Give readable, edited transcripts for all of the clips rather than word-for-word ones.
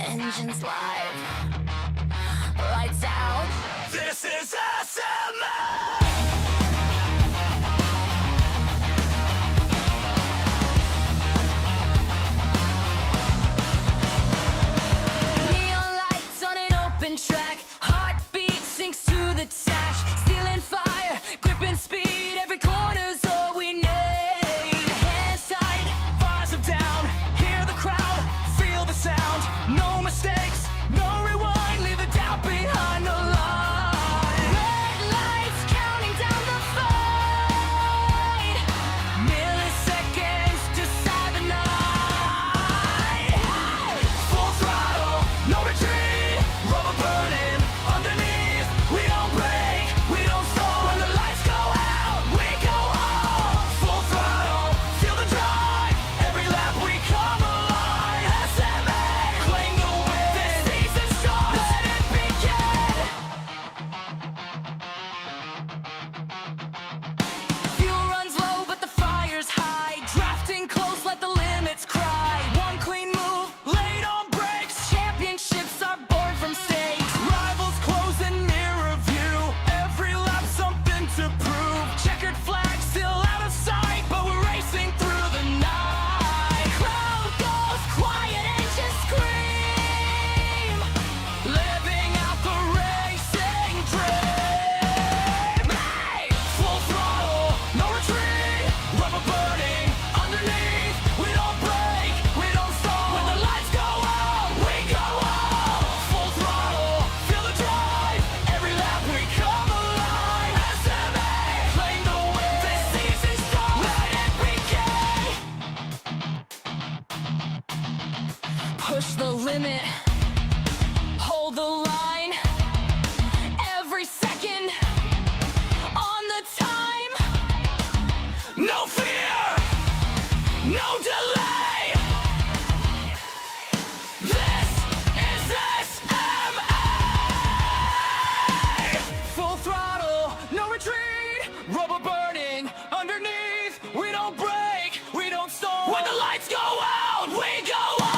Engines live. Lights out. This is SMA! Track, heartbeat sinks to the dash, stealing fire, gripping speed, every corner's all we need. Hands tight, fires them down, hear the crowd, feel the sound, no mistakes, no rewind, leave the doubt behind the line. Red lights counting down the fight, milliseconds decide the night. Full throttle, no retreat. Burning underneath, we don't break, we don't stop. When the lights go out, we go on. Full throttle, feel the drive. Every lap we come alive. SMA, claim the win. This season's strong, let it begin. Fuel runs low, but the fire's high. Drafting close, let the limits cry. One clean move, late on brakes. Championships are born from stage. Checkered flag still out of sight, but we're racing through the night. Crowd goes quiet and just scream, living out the racing dream. Hey! Full throttle, no retreat, rubber burning underneath. We don't break, we don't stop. When the lights go out, we go on. Full throttle, feel the drive. Every lap we come alive. SMA. Push the limit, hold the line, every second on the time. No fear, no delay. This is SMA. Full throttle, no retreat, rubber burning underneath. We don't break, we don't stop. When the lights go out, we go on.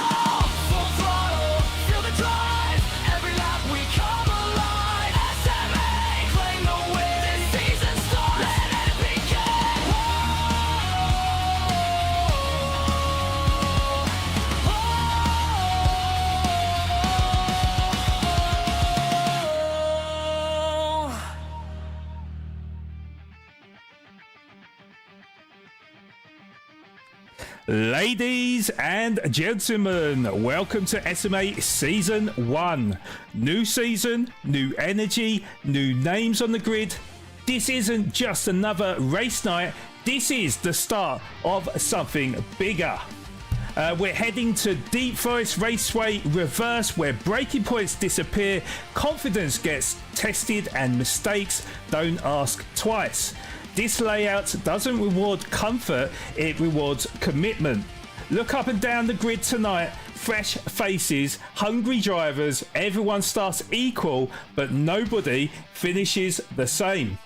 Ladies and gentlemen, welcome to SMA Season 1. New season, new energy, new names on the grid. This isn't just another race night, this is the start of something bigger. We're heading to Deep Forest Raceway Reverse, where braking points disappear, confidence gets tested, and mistakes don't ask twice. This layout doesn't reward comfort, it rewards commitment. Look up and down the grid tonight, fresh faces, hungry drivers, everyone starts equal, but nobody finishes the same.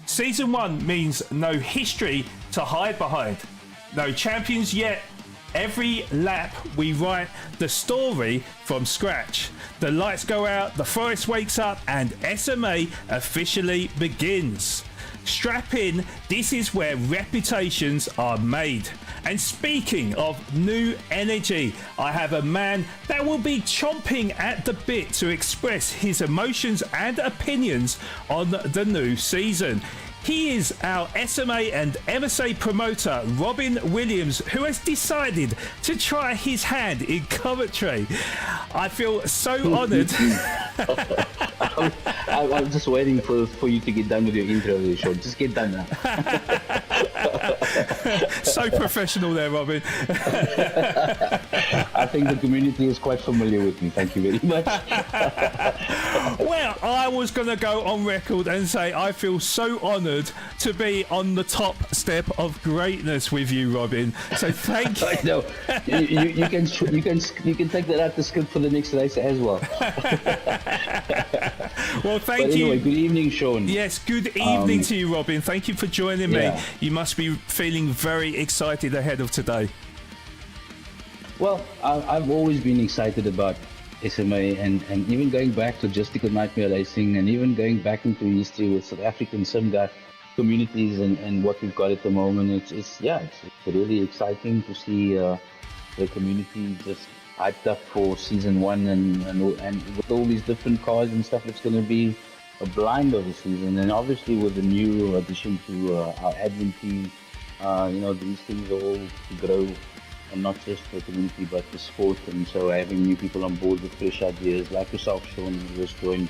Season 1 means no history to hide behind, no champions yet. Every lap we write the story from scratch. The lights go out, the forest wakes up, and SMA officially begins. Strap in, this is where reputations are made. And speaking of new energy, I have a man that will be chomping at the bit to express his emotions and opinions on the new season. He is our SMA and MSA promoter, Robin Williams, who has decided to try his hand in commentary. I feel so honoured. I'm just waiting for you to get done with your intro of the show. Just get done now. So professional there, Robin. I think the community is quite familiar with me. Thank you very much. Well, I was going to go on record and say I feel so honoured to be on the top step of greatness with you, Robin. So thank you. I know. You can take that out the script for the next race as well. Well, thank but anyway, you. Good evening, Sean. Yes, good evening to you, Robin. Thank you for joining me. You must be feeling very excited ahead of today. Well, I've always been excited about SMA, and even going back to Logistical Nightmare Racing, and even going back into history with South African sim guy communities and what we've got at the moment. It's really exciting to see the community just hyped up for season 1, and with all these different cars and stuff. It's going to be a blind of a season, and obviously with the new addition to our admin team, these things are all to grow, and not just the community but the sport. And so having new people on board with fresh ideas, like yourself, Sean, who just joined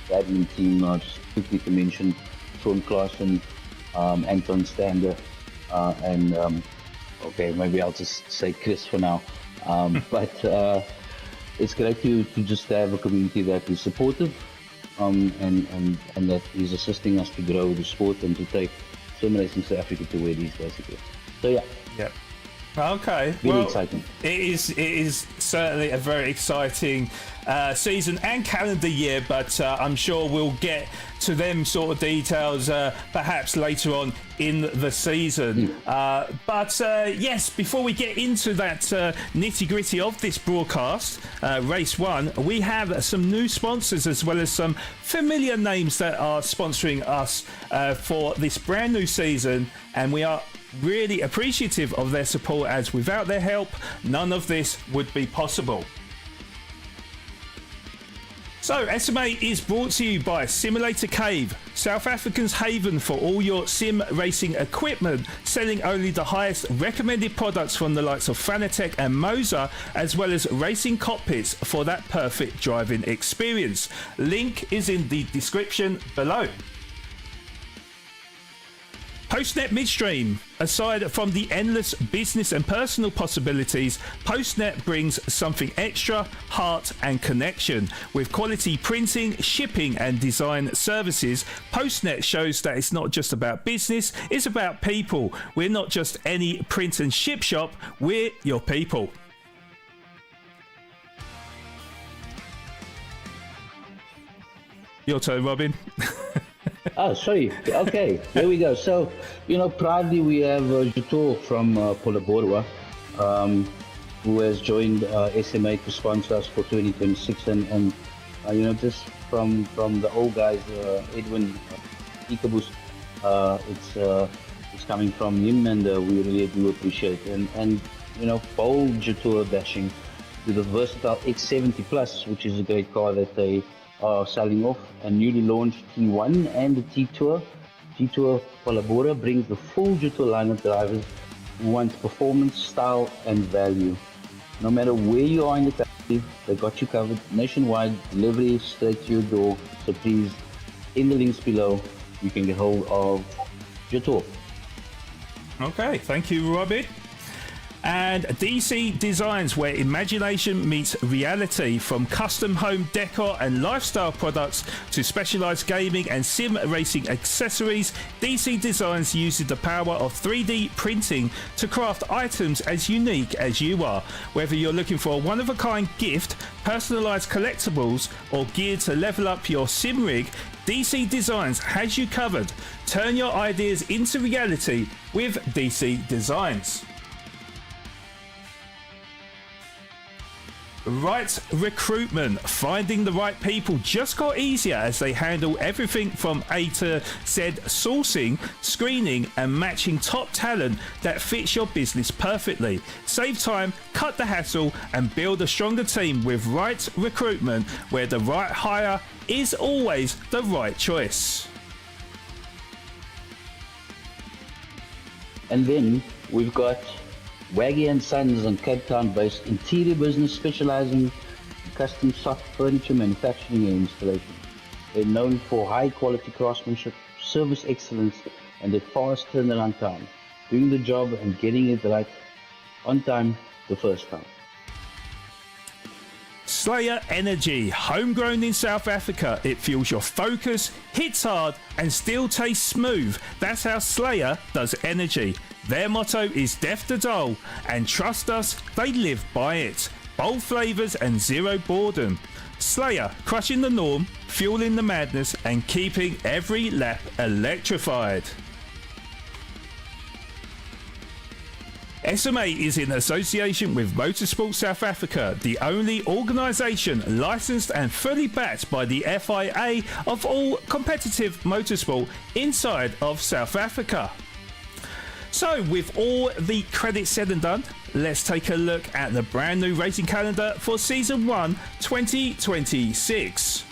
the admin team. Just quickly to mention Sean Claassen, Anton Stander, and okay, maybe I'll just say Chris for now. But it's great to just have a community that is supportive, and that is assisting us to grow the sport and to take sim racing South Africa to where it is, basically. So yeah. Okay, Really exciting. It is certainly a very exciting season and calendar year, but I'm sure we'll get to them sort of details perhaps later on in the season. But yes, before we get into that nitty gritty of this broadcast, race 1, we have some new sponsors as well as some familiar names that are sponsoring us for this brand new season, and we are really appreciative of their support, as without their help none of this would be possible. So SMA is brought to you by Simulator Cave, South Africa's haven for all your sim racing equipment, selling only the highest recommended products from the likes of Fanatec and Moza, as well as racing cockpits for that perfect driving experience. Link is in the description below. Postnet Midstream. Aside from the endless business and personal possibilities, Postnet brings something extra, heart and connection. With quality printing, shipping and design services, Postnet shows that it's not just about business, it's about people. We're not just any print and ship shop, we're your people. Your turn, Robin. Oh, sorry. Okay, there we go. So, proudly we have Juto from Polabora, who has joined SMA to sponsor us for 2026, and just from the old guys, Edwin Ikabus, it's coming from him, and we really do appreciate it. And bold Juto dashing to the versatile X70 Plus, which is a great car that they are selling off, and newly launched T1 and the T-Tour. T-Tour Polabora brings the full Juto line of drivers who want performance, style and value. No matter where you are in the country, they got you covered. Nationwide delivery straight to your door. So please, in the links below, you can get hold of Juto. Okay, thank you, Robin. And DC Designs, where imagination meets reality. From custom home decor and lifestyle products to specialized gaming and sim racing accessories, DC Designs uses the power of 3D printing to craft items as unique as you are. Whether you're looking for a one-of-a-kind gift, personalized collectibles, or gear to level up your sim rig, DC Designs has you covered. Turn your ideas into reality with DC Designs. Right Recruitment. Finding the right people just got easier as they handle everything from A to Z sourcing, screening and matching top talent that fits your business perfectly. Save time, cut the hassle and build a stronger team with Right Recruitment, where the right hire is always the right choice. And then we've got Waggy & Sons, and Cape Town-based interior business specializing in custom soft furniture manufacturing and installation. They're known for high-quality craftsmanship, service excellence, and a fast turnaround time, doing the job and getting it right on time the first time. Slayer Energy, homegrown in South Africa. It fuels your focus, hits hard and still tastes smooth. That's how Slayer does energy. Their motto is death to dull, and trust us, they live by it. Bold flavours and zero boredom. Slayer, crushing the norm, fueling the madness and keeping every lap electrified. SMA is in association with Motorsport South Africa, the only organisation licensed and fully backed by the FIA of all competitive motorsport inside of South Africa. So with all the credits said and done, let's take a look at the brand new racing calendar for Season 1 2026.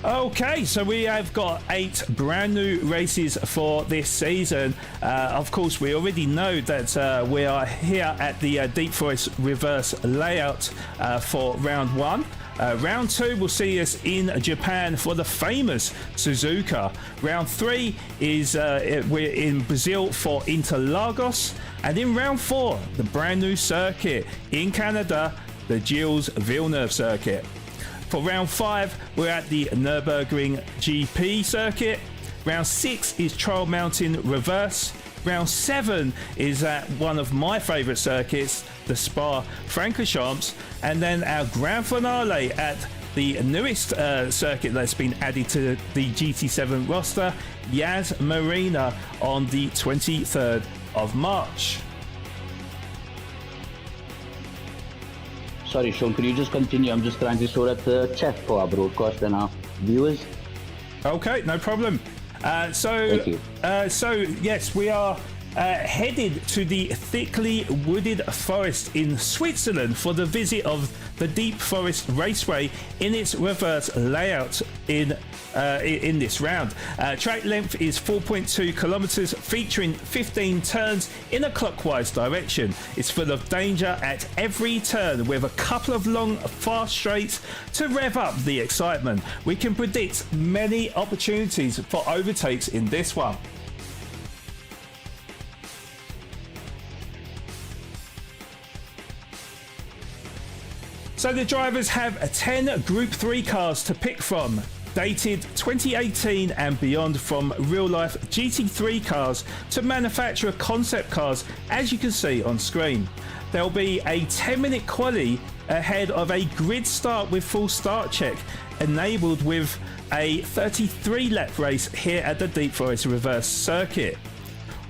Okay, so we have got 8 brand new races for this season. Of course, we already know that we are here at the Deep Forest reverse layout for round 1. Round 2 will see us in Japan for the famous Suzuka. Round 3 is we're in Brazil for Interlagos, and in round 4 the brand new circuit in Canada, the Gilles Villeneuve circuit. For round 5 we're at the Nürburgring GP circuit. Round 6 is Trial Mountain reverse. Round 7 is at one of my favourite circuits, the Spa-Francorchamps, and then our grand finale at the newest circuit that's been added to the GT7 roster, Yas Marina, on the 23rd of March. Sorry, Sean, could you just continue? I'm just trying to sort out the chat for our broadcast and our viewers. Okay, no problem. Thank you. So yes, we are headed to the thickly wooded forest in Switzerland for the visit of the Deep Forest Raceway in its reverse layout in this round. Track length is 4.2 kilometers, featuring 15 turns in a clockwise direction. It's full of danger at every turn, with a couple of long fast straights to rev up the excitement. We can predict many opportunities for overtakes in this one. So the drivers have 10 Group 3 cars to pick from, dated 2018 and beyond, from real-life GT3 cars to manufacturer concept cars, as you can see on screen. There'll be a 10-minute quali ahead of a grid start with full start check, enabled with a 33-lap race here at the Deep Forest Reverse Circuit.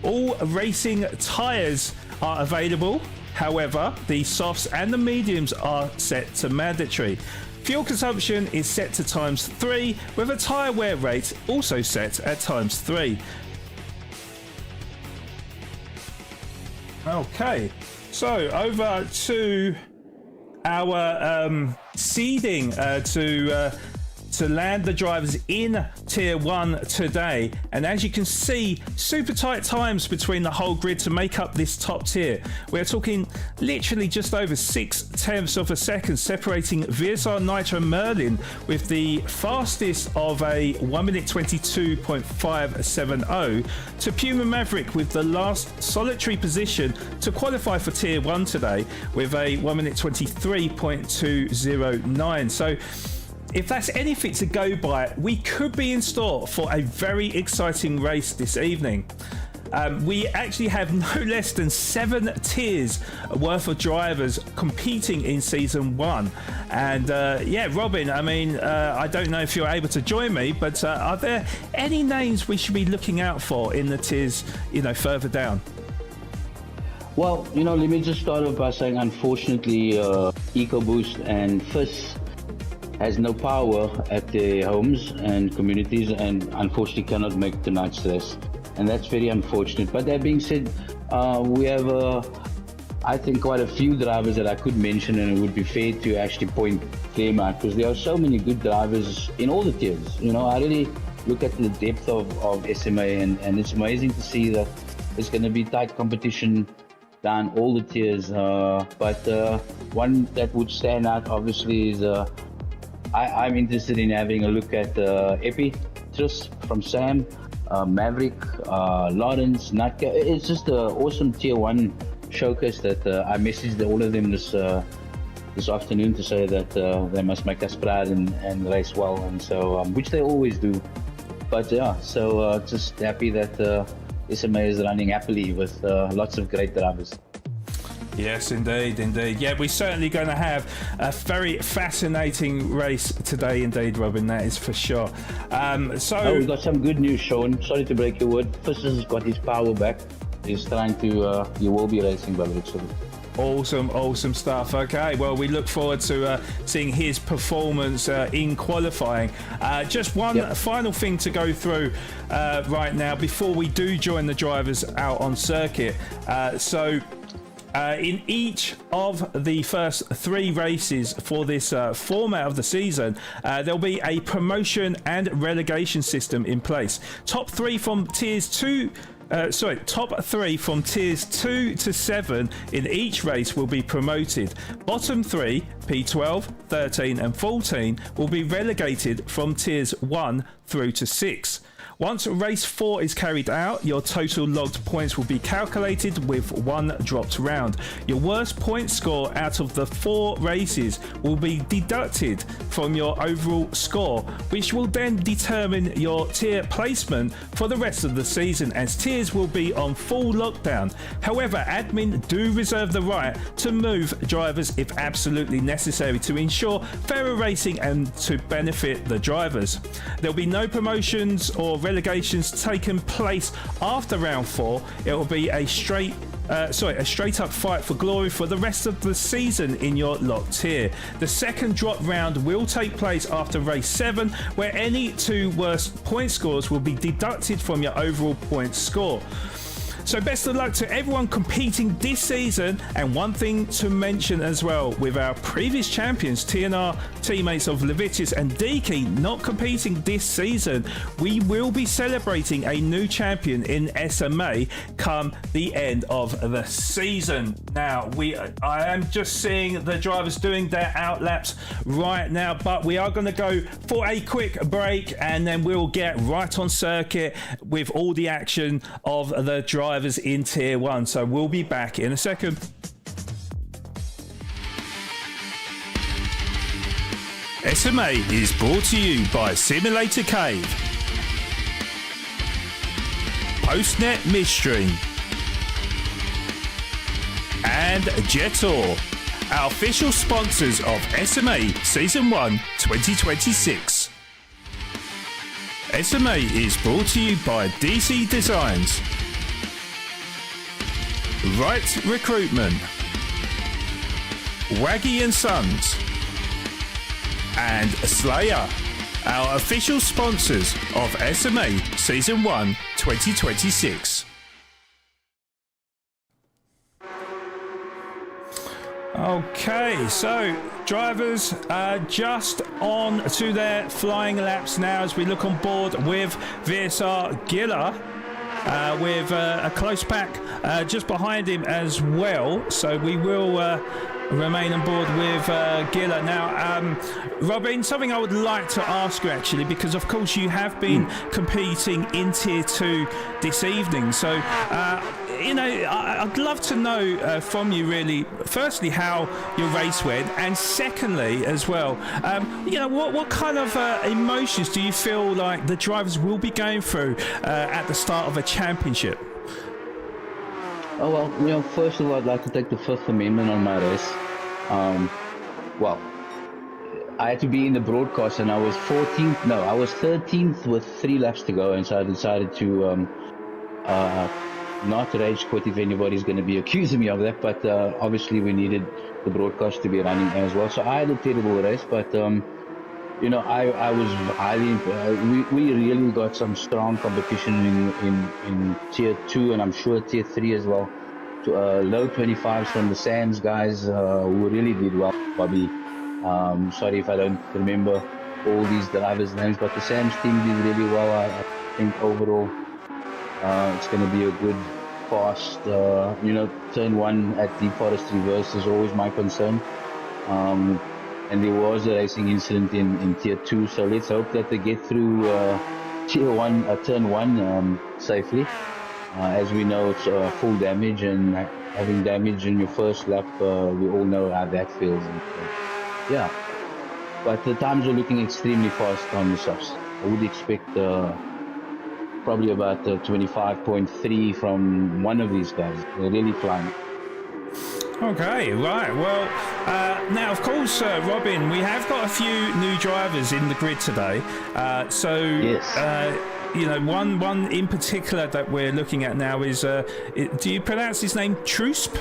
All racing tyres are available. However, the softs and the mediums are set to mandatory. Fuel consumption is set to ×3, with a tyre wear rate also set at ×3. Okay, so over to our seeding to land the drivers in Tier 1 today. And as you can see, super tight times between the whole grid to make up this top tier. We're talking literally just over 0.6 of a second separating VSR Nitro Merlin with the fastest of a 1 minute 22.570 to Puma Maverick with the last solitary position to qualify for Tier 1 today with a 1 minute 23.209. So if that's anything to go by, we could be in store for a very exciting race this evening. We actually have no less than 7 tiers worth of drivers competing in Season 1. And yeah, Robin, I mean, I don't know if you're able to join me, but are there any names we should be looking out for in the tiers, you know, further down? Well, you know, let me just start off by saying, unfortunately, EcoBoost and FIS has no power at their homes and communities, and unfortunately cannot make tonight's race, and that's very unfortunate. But that being said, we have I think quite a few drivers that I could mention, and it would be fair to actually point them out, because there are so many good drivers in all the tiers. You know, I really look at the depth of SMA, and it's amazing to see that it's going to be tight competition down all the tiers, but one that would stand out obviously is I'm interested in having a look at Tris from Sam, Maverick, Lawrence, Natka. It's just an awesome Tier 1 showcase that I messaged all of them this afternoon to say that they must make us proud and race well, and so which they always do. But yeah, so just happy that SMA is running happily with lots of great drivers. Yes, indeed, indeed. Yeah, we're certainly going to have a very fascinating race today, indeed, Robin. That is for sure. We've got some good news, Sean. Sorry to break your word. Fisher's has got his power back. He's trying to. He will be racing by the looks of it. Awesome stuff. Okay, well, we look forward to seeing his performance in qualifying. Just one final thing to go through right now before we do join the drivers out on circuit. In each of the first 3 races for this format of the season, there'll be a promotion and relegation system in place. Top 3 from tiers 2 to 7 in each race will be promoted. Bottom 3, P12, 13 and 14, will be relegated from tiers 1 through to 6. Once race 4 is carried out, your total logged points will be calculated with 1 dropped round. Your worst point score out of the 4 races will be deducted from your overall score, which will then determine your tier placement for the rest of the season, as tiers will be on full lockdown. However, admin do reserve the right to move drivers if absolutely necessary to ensure fairer racing and to benefit the drivers. There'll be no promotions or relegations taken place after round 4. It will be a straight up fight for glory for the rest of the season in your locked tier. The second drop round will take place after race 7, where any 2 worst point scores will be deducted from your overall point score. So best of luck to everyone competing this season. And one thing to mention as well, with our previous champions, TNR teammates of Levitis and Deaky, not competing this season, we will be celebrating a new champion in SMA come the end of the season. Now, I am just seeing the drivers doing their out laps right now, but we are going to go for a quick break and then we'll get right on circuit with all the action of the drivers in tier 1. So we'll be back in a second. SMA is brought to you by Simulator Cave, Postnet Midstream, and Jetor, our official sponsors of SMA Season 1 2026. SMA is brought to you by DC Designs, Right Recruitment, Waggy and Sons, and Slayer, our official sponsors of SMA Season 1 2026. Okay, so drivers just on to their flying laps now as we look on board with VSR Giller. With a close pack just behind him as well. So we will remain on board with Giller. Now, Robin, something I would like to ask you actually, because of course you have been competing in Tier 2 this evening. So, I'd love to know from you really, firstly, how your race went, and secondly as well, what kind of emotions do you feel like the drivers will be going through at the start of a championship? Oh, well, first of all, I'd like to take the Fifth Amendment on my race. I had to be in the broadcast and I was 13th with 3 laps to go, and so I decided to not rage quit if anybody's going to be accusing me of that, but obviously we needed the broadcast to be running as well. So I had a terrible race, but I was highly we really got some strong competition in Tier 2, and I'm sure Tier 3 as well. Low 25s from the Sands guys who really did well. Bobby, sorry if I don't remember all these drivers' names, but the Sands team did really well. I think overall it's going to be a good, fast, turn 1 at Deep Forest Reverse is always my concern. And there was a racing incident in Tier 2, so let's hope that they get through turn 1 safely. As we know, it's full damage, and having damage in your first lap, we all know how that feels. And, yeah, but the times are looking extremely fast on the softs. I would expect probably about 25.3 from one of these guys. They're really flying. Okay, right. Well, now, of course, Robin, we have got a few new drivers in the grid today. Yes. You know, one in particular that we're looking at now is, do you pronounce his name Trusp?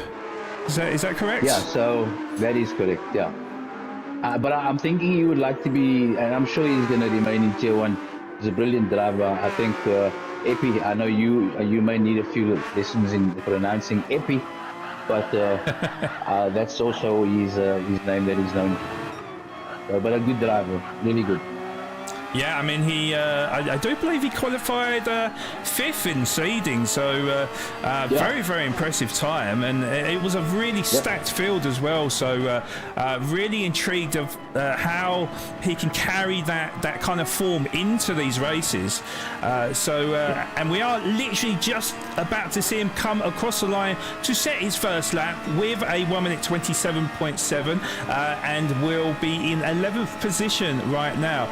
Is that correct? Yeah, so that is correct, yeah. But I'm thinking he would like to be, and I'm sure he's going to remain in Tier 1. He's a brilliant driver. I think Epi, I know you may need a few lessons in pronouncing Epi, but that's also his name that he's known. But a good driver, really good. Yeah, I mean, I do believe he qualified 5th in seeding, so very, very impressive time. And it was a really stacked field as well, so really intrigued of how he can carry that kind of form into these races. And we are literally just about to see him come across the line to set his first lap with a 1 minute 27.7, and will be in 11th position right now.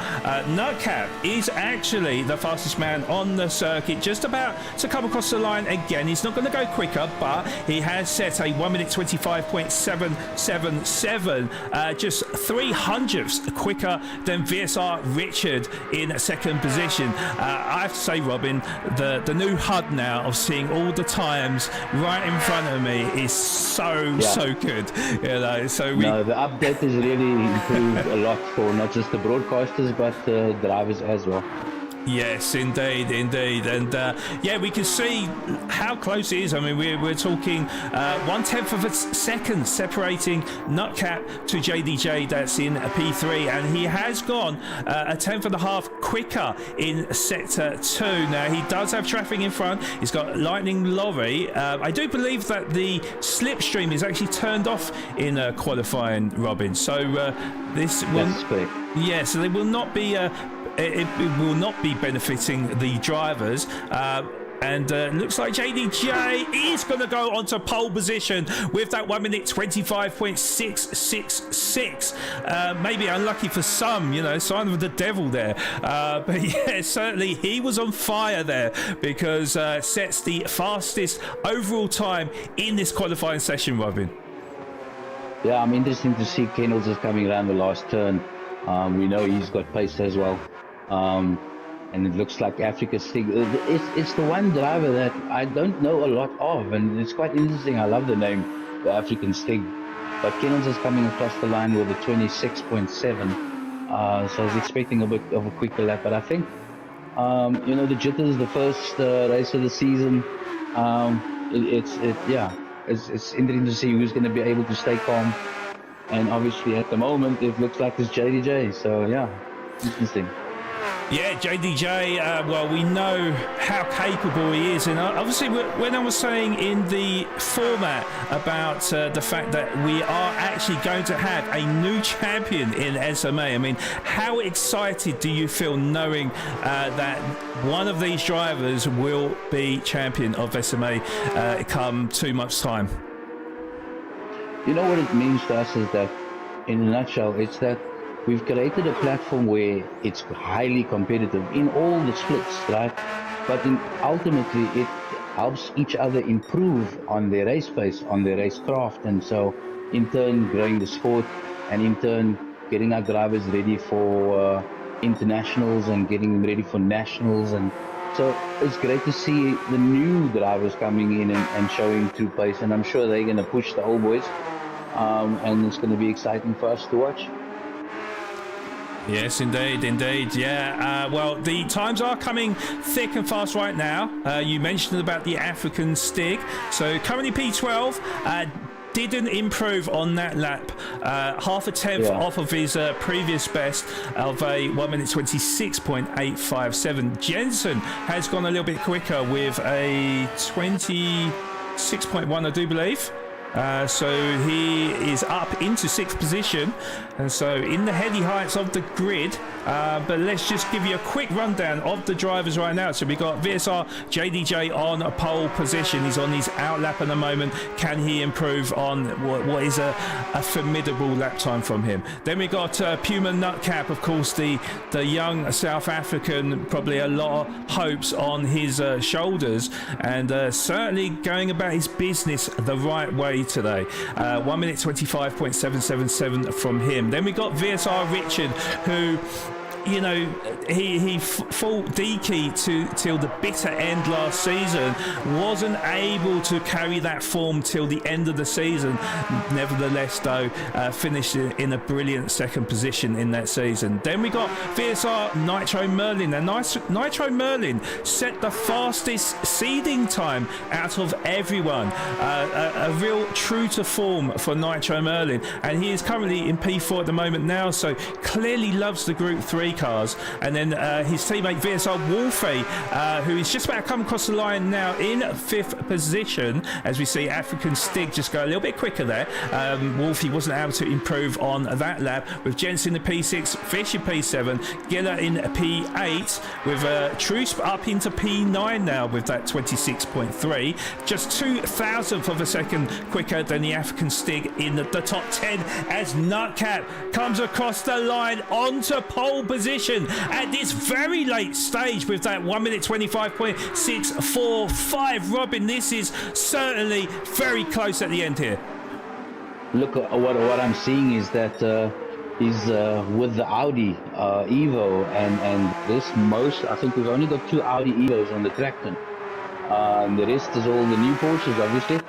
Nutcap is actually the fastest man on the circuit, just about to come across the line again. He's not going to go quicker, but he has set a 1 minute 25.777, just 300ths quicker than VSR Richard in second position. I have to say, Robin, the new HUD now of seeing all the times right in front of me is so good. You know, so the update has really improved a lot for not just the broadcasters but the drivers as well. Yes, indeed. And yeah, we can see how close it is. I mean, we're talking 1/10 of a second separating Nutcap to JDJ, that's in P3, and he has gone a 10th and a half quicker in sector 2. Now, he does have traffic in front. He's got Lightning Lorry. I do believe that the slipstream is actually turned off in qualifying, Robin. So this will... That's correct. Yeah, so they will not be... It will not be benefiting the drivers. And looks like JDJ is going to go onto pole position with that 1 minute 25.666. Maybe unlucky for some, you know, sign of the devil there. But yeah, certainly he was on fire there, because sets the fastest overall time in this qualifying session, Robin. Yeah, I'm interested to see Kennels is coming around the last turn. We know he's got pace as well. And it looks like Africa Stig. It's the one driver that I don't know a lot of, and it's quite interesting. I love the name, the African Stig. But Kennels is coming across the line with a 26.7. So I was expecting a bit of a quicker lap, but I think, you know, the jitters, the first race of the season, it's interesting to see who's going to be able to stay calm. And obviously at the moment it looks like it's JDJ, so yeah, interesting. Yeah, JDJ, well, we know how capable he is. And obviously, when I was saying in the format about the fact that we are actually going to have a new champion in SMA, I mean, how excited do you feel knowing that one of these drivers will be champion of SMA come 2 months' time? You know what it means to us is that, in a nutshell, it's that we've created a platform where it's highly competitive in all the splits, right? But ultimately, it helps each other improve on their race pace, on their race craft, and so in turn growing the sport, and in turn getting our drivers ready for internationals and getting them ready for nationals. And so it's great to see the new drivers coming in and showing true pace, and I'm sure they're going to push the old boys, and it's going to be exciting for us to watch. Yes, indeed. Yeah, well, the times are coming thick and fast right now. You mentioned about the African Stig. So currently P12, didn't improve on that lap. Half a tenth off of his previous best of a 1 minute 26.857. Jensen has gone a little bit quicker with a 26.1, I do believe. So he is up into 6th position, and so in the heady heights of the grid. But let's just give you a quick rundown of the drivers right now. So we got VSR JDJ on a pole position. He's on his out lap at the moment. Can he improve on what is a formidable lap time from him? Then we got Puma Nutcap, of course, the young South African. Probably a lot of hopes on his shoulders, and certainly going about his business the right way. speed today. 1 minute 25.777 from him. Then we got VSR Richard, who, you know, he fought Deaky till the bitter end last season, wasn't able to carry that form till the end of the season. Nevertheless, though, finished in a brilliant second position in that season. Then we got VSR Nitro Merlin, and Nitro Merlin set the fastest seeding time out of everyone. A real true to form for Nitro Merlin, and he is currently in P4 at the moment now, so clearly loves the Group 3 cars. And then his teammate VSR Wolfie, who is just about to come across the line now in 5th position, as we see African Stig just go a little bit quicker there. Wolfie wasn't able to improve on that lap, with Jensen in P6, Fish in P7, Giller in P8, with Truce up into P9 now with that 26.3, just 2,000th of a second quicker than the African Stig in the top 10, as Nutcap comes across the line onto pole position at this very late stage with that 1 minute 25.645. Robin, this is certainly very close at the end here. Look, what I'm seeing is that he's with the Audi Evo, and this I think we've only got 2 Audi Evos on the track then. And the rest is all the new Porsches, obviously,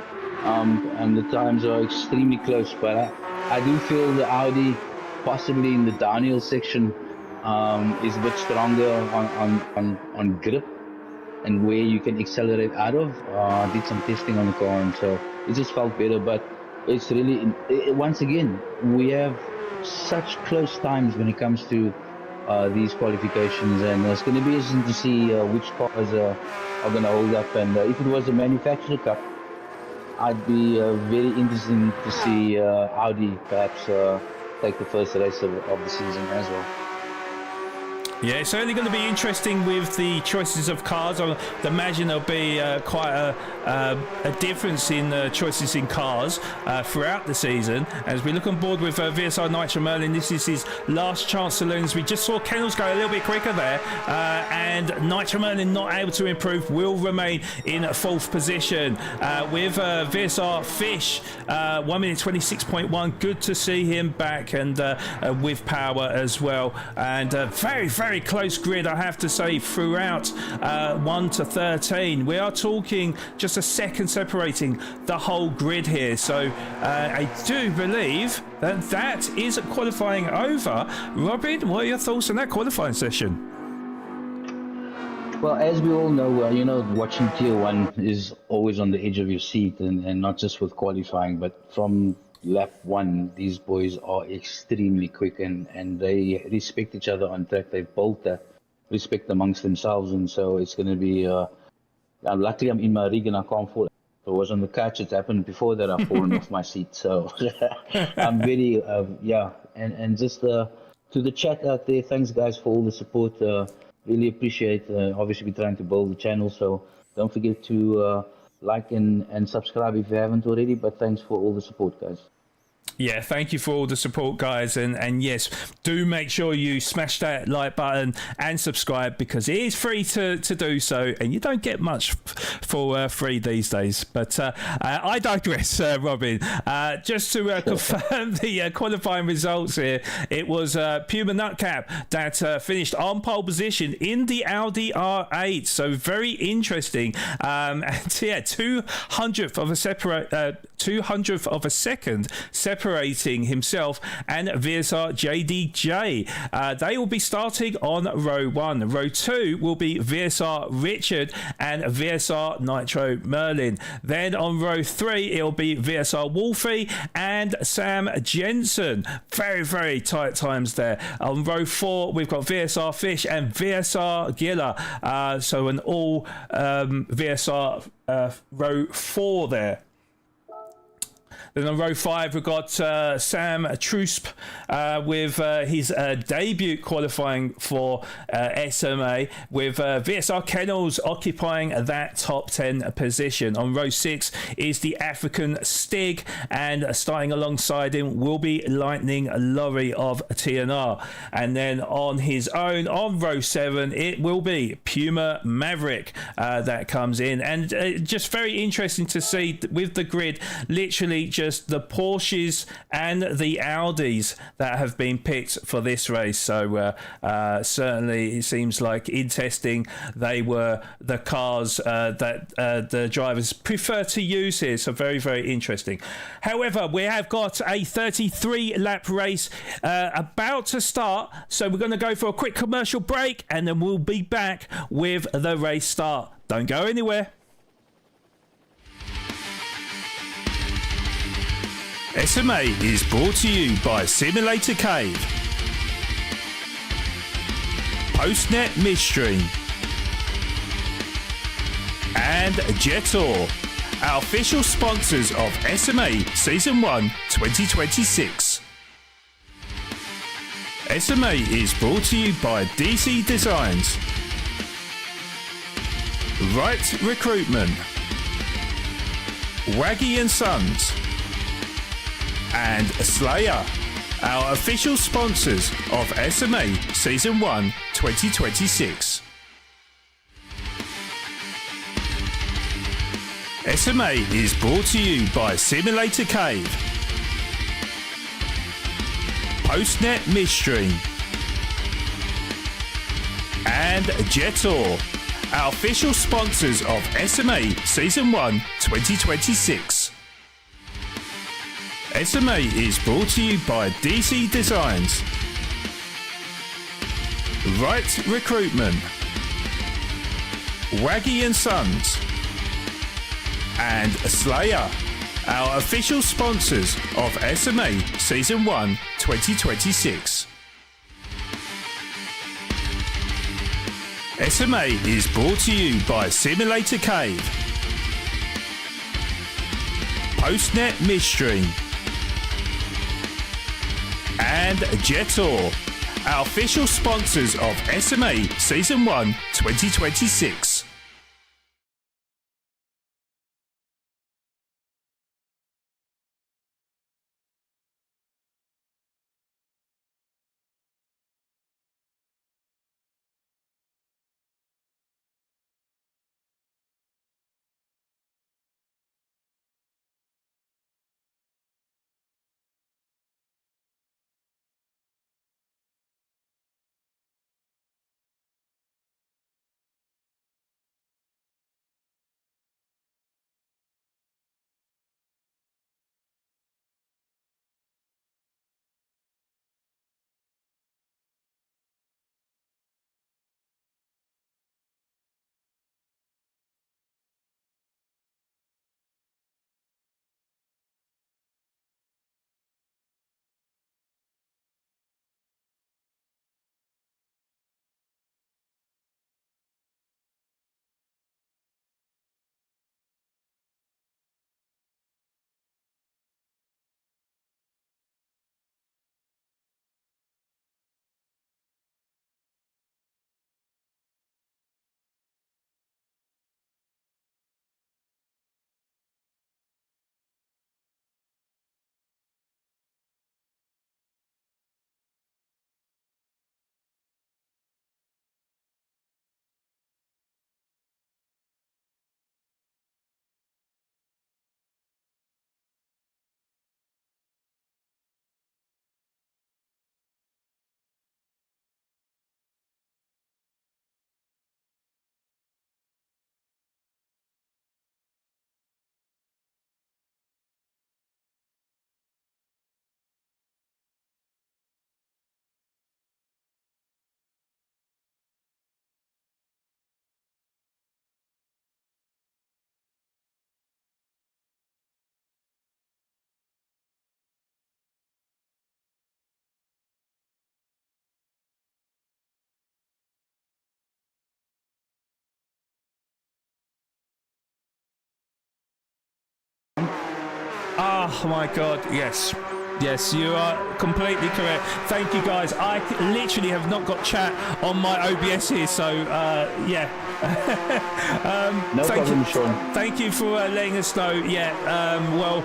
and the times are extremely close, but I do feel the Audi possibly in the downhill section is a bit stronger on grip and where you can accelerate out of. I did some testing on the car, and so it just felt better. But it's really, once again, we have such close times when it comes to these qualifications, and it's going to be interesting to see which cars are going to hold up. And if it was a manufacturer cup, I'd be very interested to see Audi perhaps take the first race of the season as well. Yeah, it's certainly going to be interesting with the choices of cars. I imagine there'll be quite a difference in choices in cars throughout the season. As we look on board with VSR Nitro Merlin, this is his last chance to lose. We just saw Kennels go a little bit quicker there, and Nitro Merlin not able to improve, will remain in 4th position. With VSR Fish, 1 minute 26.1. Good to see him back, and with power as well. And very, very close grid, I have to say, throughout 1 to 13. We are talking just a second separating the whole grid here, so I do believe that is qualifying over. Robin, what are your thoughts on that qualifying session? Well, as we all know, watching Tier 1 is always on the edge of your seat, and not just with qualifying, but from lap 1, these boys are extremely quick, and they respect each other on track. They've built that respect amongst themselves, and so it's going to be luckily I'm in my rig and I can't fall. If I was on the couch, it's happened before that I've fallen off my seat, so I'm very and just to the chat out there, thanks guys for all the support. Really appreciate. Obviously we're trying to build the channel, so don't forget to like and subscribe if you haven't already, but thanks for all the support, guys. Yeah, thank you for all the support, guys, and yes, do make sure you smash that like button and subscribe, because it is free to do so, and you don't get much for free these days. But I digress, Robin. Just to confirm the qualifying results here, it was Puma Nutcap that finished on pole position in the Audi R8, so very interesting. And yeah, 200th of a second separating himself and VSR JDJ. They will be starting on row 1. Row 2 will be VSR Richard and VSR Nitro Merlin. Then on row 3 it'll be VSR Wolfie and Sam Jensen. Very, very tight times there. On row 4 we've got VSR Fish and VSR Giller. So an all VSR row 4 there. Then on row 5, we've got Sam Trusp with his debut qualifying for SMA, with VSR Kennels occupying that top 10 position. On row 6 is the African Stig, and starting alongside him will be Lightning Lorry of TNR. And then on his own, on row 7, it will be Puma Maverick that comes in. And just very interesting to see with the grid, literally just the Porsches and the Audis that have been picked for this race. So certainly it seems like in testing they were the cars that the drivers prefer to use here. So very, very interesting. However, we have got a 33 lap race about to start, so we're going to go for a quick commercial break and then we'll be back with the race start. Don't go anywhere. SMA is brought to you by Simulator Cave, Postnet Midstream, and Jetor, our official sponsors of SMA Season 1 2026. SMA is brought to you by DC Designs, Right Recruitment, Waggy and Sons, and Slayer, our official sponsors of SMA Season 1 2026. SMA is brought to you by Simulator Cave, Postnet Midstream, and Jetor, our official sponsors of SMA Season 1 2026. SMA is brought to you by DC Designs, Right Recruitment, Waggy and Sons, and Slayer, our official sponsors of SMA Season 1 2026. SMA is brought to you by Simulator Cave, Postnet Midstream, and Jetor, our official sponsors of SMA Season 1 2026. Oh my God, yes. Yes, you are completely correct. Thank you, guys. I literally have not got chat on my OBS here, so yeah. No problem, Sean. Thank you for letting us know. Yeah, well,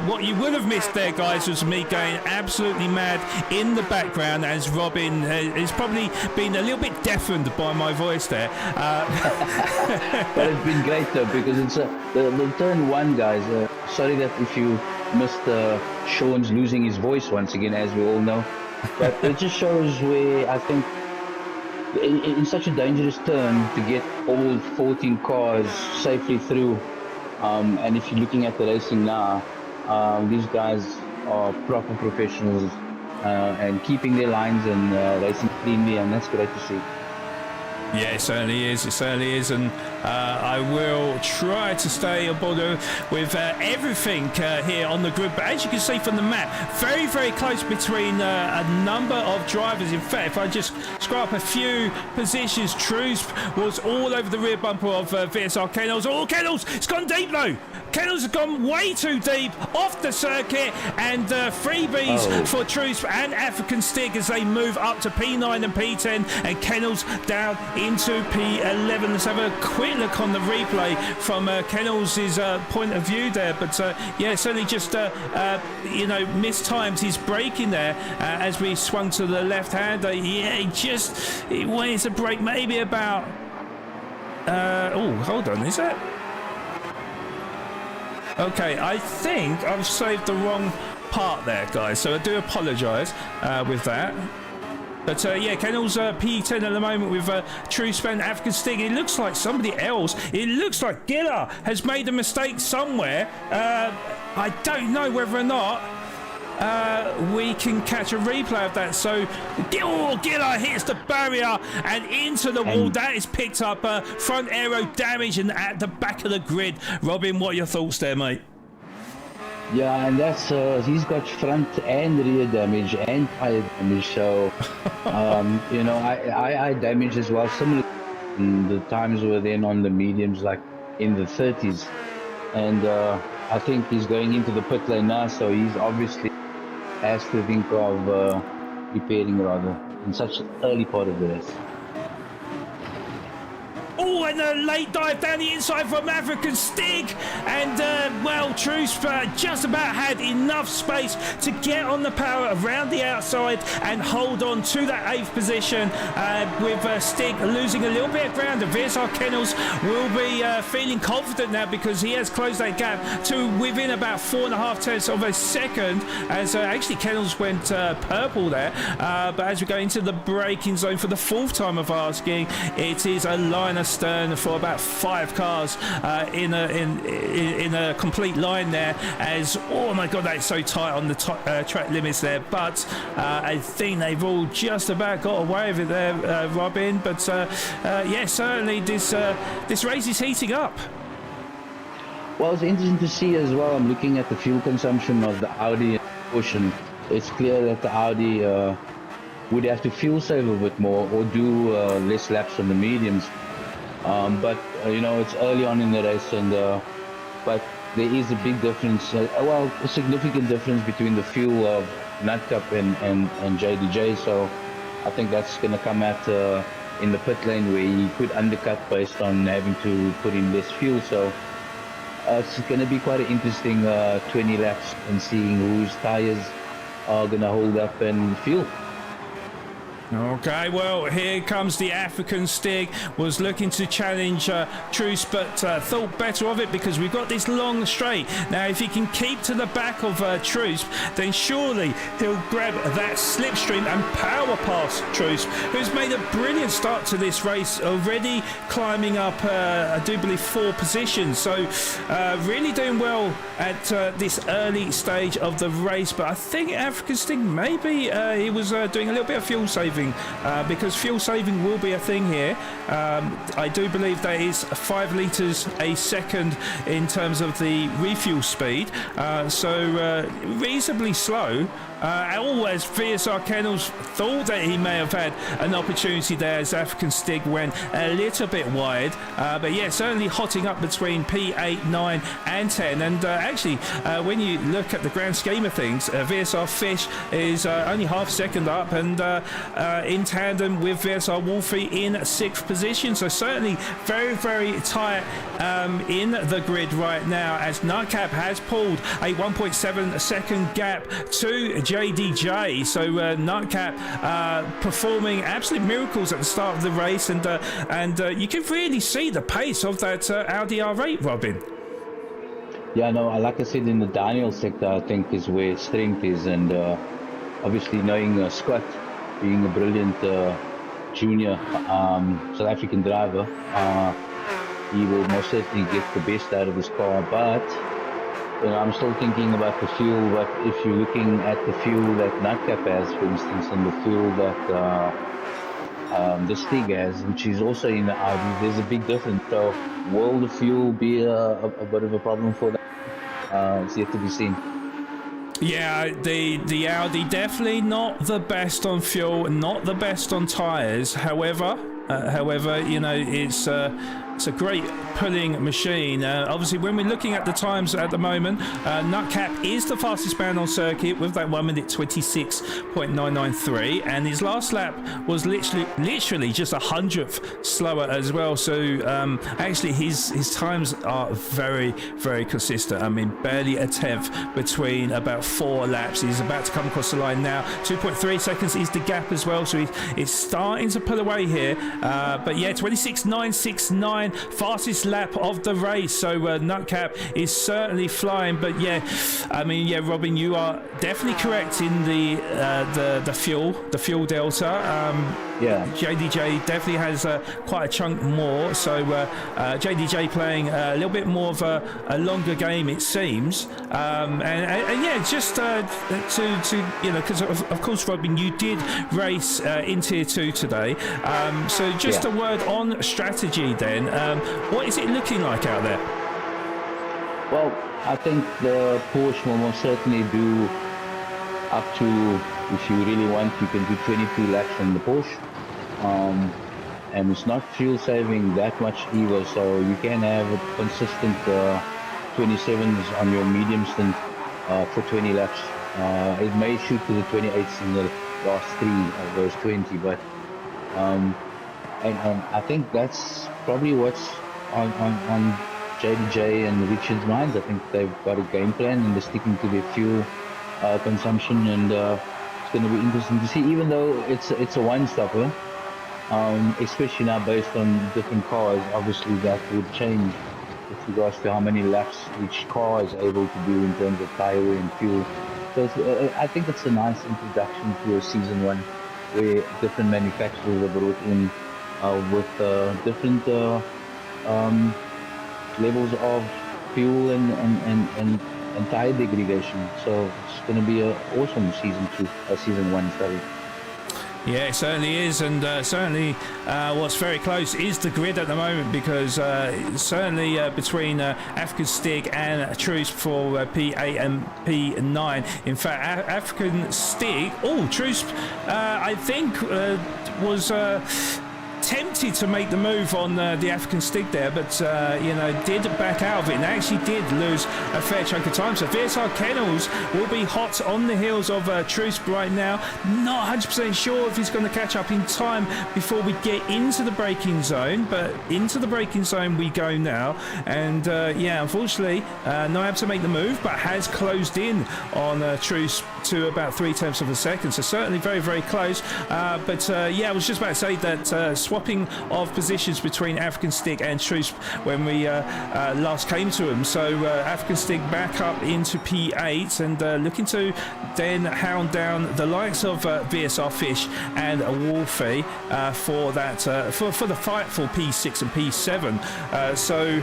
what you would have missed there, guys, was me going absolutely mad in the background as Robin has probably been a little bit deafened by my voice there. But it's been great though, because it's the turn one, guys. Sorry that if you missed Sean's losing his voice once again, as we all know. But it just shows where I think in such a dangerous turn to get all 14 cars safely through. And if you're looking at the racing now, these guys are proper professionals and keeping their lines and racing cleanly, and that's great to see. Yeah, it certainly is. It certainly is, and I will try to stay on board with everything here on the grid. But as you can see from the map, very, very close between a number of drivers. In fact, if I just scroll up a few positions, Truce was all over the rear bumper of VSR Kennels. Oh, Kennels! It's gone deep though. Kennels have gone way too deep off the circuit, and freebies for Truce and African Stig as they move up to P9 and P10, and Kennels down into P11. Let's have a quick look on the replay from Kennels' point of view there. But yeah, certainly just mistimed his braking there as we swung to the left hand. Yeah, he wanted to brake maybe about. Oh, hold on, is that? Okay, I think I've saved the wrong part there, guys, so I do apologise with that. But yeah, Kennels P10 at the moment with True Spent African Stig. It looks like somebody else. It looks like Giller has made a mistake somewhere. I don't know whether or not we can catch a replay of that. So Giller hits the barrier and into the wall. That is picked up front aero damage and at the back of the grid. Robin, what are your thoughts there, mate? Yeah, and that's he's got front and rear damage and tire damage. So I damage as well. Similar, the times were then on the mediums, like in the 30s, and I think he's going into the pit lane now. So he's obviously has to think of repairing rather in such an early part of the race. Oh, and a late dive down the inside from African Stig. And, well, Truce just about had enough space to get on the power around the outside and hold on to that 8th position with Stig losing a little bit of ground. The VSR Kennels will be feeling confident now because he has closed that gap to within about 4.5 tenths of a second as actually Kennels went purple there. But as we go into the braking zone for the 4th time of asking, it is a line of stern for about 5 cars in a complete line there. As oh my god, that's so tight on the track limits there. But I think they've all just about got away with it there, Robin. But yeah, certainly this race is heating up. Well, it's interesting to see as well. I'm looking at the fuel consumption of the Audi and Ocean. It's clear that the Audi would have to fuel save a bit more or do less laps on the mediums. But it's early on in the race, and but there is a big difference. Well, a significant difference between the fuel of Nutcup and JDJ. So I think that's going to come out in the pit lane where he could undercut based on having to put in less fuel. So it's going to be quite an interesting 20 laps and seeing whose tires are going to hold up and fuel. Okay, well, here comes the African Stig. Was looking to challenge Truce, but thought better of it because we've got this long straight. Now, if he can keep to the back of Truce, then surely he'll grab that slipstream and power past Truce, who's made a brilliant start to this race, already climbing up, I do believe, 4 positions. So, really doing well at this early stage of the race. But I think African Stig, maybe he was doing a little bit of fuel saving saving, because fuel saving will be a thing here. I do believe that is 5 litres a second in terms of the refuel speed, so reasonably slow. As VSR Kennels thought that he may have had an opportunity there as African Stig went a little bit wide, but yeah, certainly hotting up between P8, 9 and 10, and actually when you look at the grand scheme of things, VSR Fish is only half a second up, and in tandem with VSR Wolfie in 6th position, so certainly very, very tight in the grid right now, as Nightcap has pulled a 1.7 second gap to JDJ. So Nightcap performing absolute miracles at the start of the race, and you can really see the pace of that Audi R8, Robin. Yeah, no, like I said, in the Daniel sector, I think is where strength is, and obviously knowing Scott being a brilliant junior South African driver, he will most certainly get the best out of his car, but I'm still thinking about the fuel. But if you're looking at the fuel that Nightcap has, for instance, and the fuel that the Stig has, which is also in the Audi, there's a big difference. So will the fuel be a bit of a problem for that? It's yet to be seen. Yeah, the Audi definitely not the best on fuel, not the best on tyres. However, you know, it's a great pulling machine. Obviously, when we're looking at the times at the moment, Nightcap is the fastest man on circuit with that 1 minute 26.993, and his last lap was literally just 100th slower as well. So actually, his times are very, very consistent. I mean, barely a tenth between about 4 laps. He's about to come across the line now. 2.3 seconds is the gap as well. So he's starting to pull away here. But yeah, 26.969, fastest lap of the race. So Nightcap is certainly flying. But yeah, I mean, yeah, Robin, you are definitely correct in the fuel delta. Yeah, JDJ definitely has quite a chunk more. So JDJ playing a little bit more of a longer game, it seems. And yeah, just to you know, because of course, Robin, you did race in Tier 2 today. So just a word on strategy then. What is it looking like out there? well, I think the Porsche will most certainly do up to, if you really want, you can do 22 laps on the Porsche. And it's not fuel saving that much either, so you can have a consistent 27s on your medium stint for 20 laps. It may shoot to the 28s in the last 3 of those 20, but and I think that's probably what's on JDJ and Richard's minds. I think they've got a game plan and they're sticking to their fuel consumption, and it's going to be interesting to see, even though it's a one-stopper. Especially now based on different cars, obviously that would change with regards to how many laps each car is able to do in terms of tire wear and fuel. So I think it's a nice introduction to a season one where different manufacturers are brought in with different levels of fuel and tire degradation. So it's going to be an awesome season one study. Yeah, it certainly is, and certainly what's very close is the grid at the moment, because certainly between African Stig and Truce for P8 and P9. In fact, African Stig, Truce, I think was tempted to make the move on the African Stig there, but you know, did back out of it and actually did lose a fair chunk of time. So VSR Kennels will be hot on the heels of Truce right now. Not 100% sure if he's going to catch up in time before we get into the braking zone, but into the braking zone we go now. And yeah, unfortunately, not able to make the move, but has closed in on Truce to about 0.3 of a second. So certainly very, very close. But yeah, I was just about to say that swapping of positions between African Stig and Truce when we last came to him. So African Stig back up into P8 and looking to then hound down the likes of VSR Fish and Wolfie for that for the fight for P6 and P7. So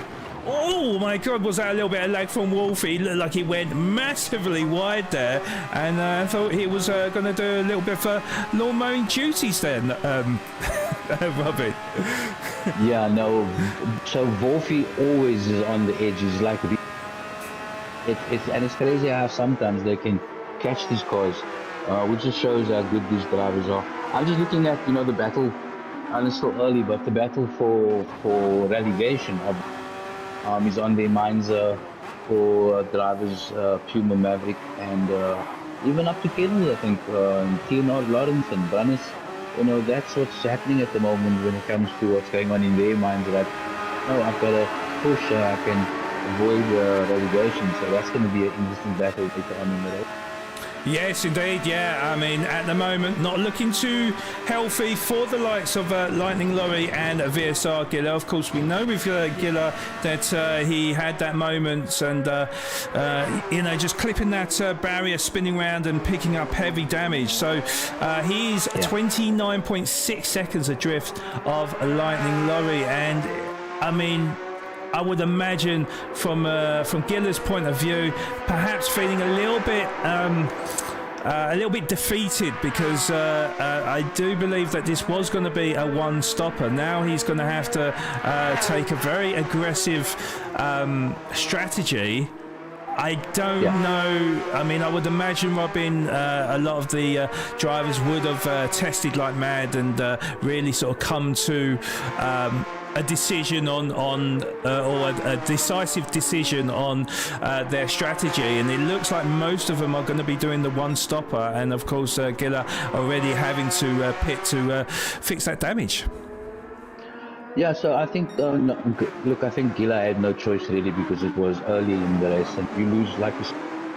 Oh my God, was that a little bit of lag from Wolfie? It looked like he went massively wide there, and I thought he was going to do a little bit of lawn mowing duties then, Robin. Yeah, no. So Wolfie always is on the edge. He's like, it's crazy how sometimes they can catch these cars, which just shows how good these drivers are. I'm just looking at, you know, the battle, and it's still early, but the battle for relegation is on their minds for drivers Puma, Maverick, and even up to Kernick, I think, Theonard, Lawrence, and Brannis. You know, that's what's happening at the moment when it comes to what's going on in their minds. That, oh, I've got to push, I can avoid relegation. So that's going to be an interesting battle later on in the race. Yes, indeed. Yeah, I mean, at the moment, not looking too healthy for the likes of Lightning Lorry and VSR Giller. Of course, we know with Giller that he had that moment and, you know, just clipping that barrier, spinning around and picking up heavy damage. So he's 29.6 seconds adrift of Lightning Lorry. And, I mean, I would imagine from Giller's point of view, perhaps feeling a little bit defeated because I do believe that this was going to be a one-stopper. Now he's going to have to take a very aggressive strategy. I don't know. I mean, I would imagine, Robin, a lot of the drivers would have tested like mad and really sort of come to a decision on or a decisive decision on their strategy, and it looks like most of them are going to be doing the one stopper, and of course Giller already having to pit to fix that damage. Yeah, so I think, look, I think Giller had no choice really because it was early in the race, and you lose, like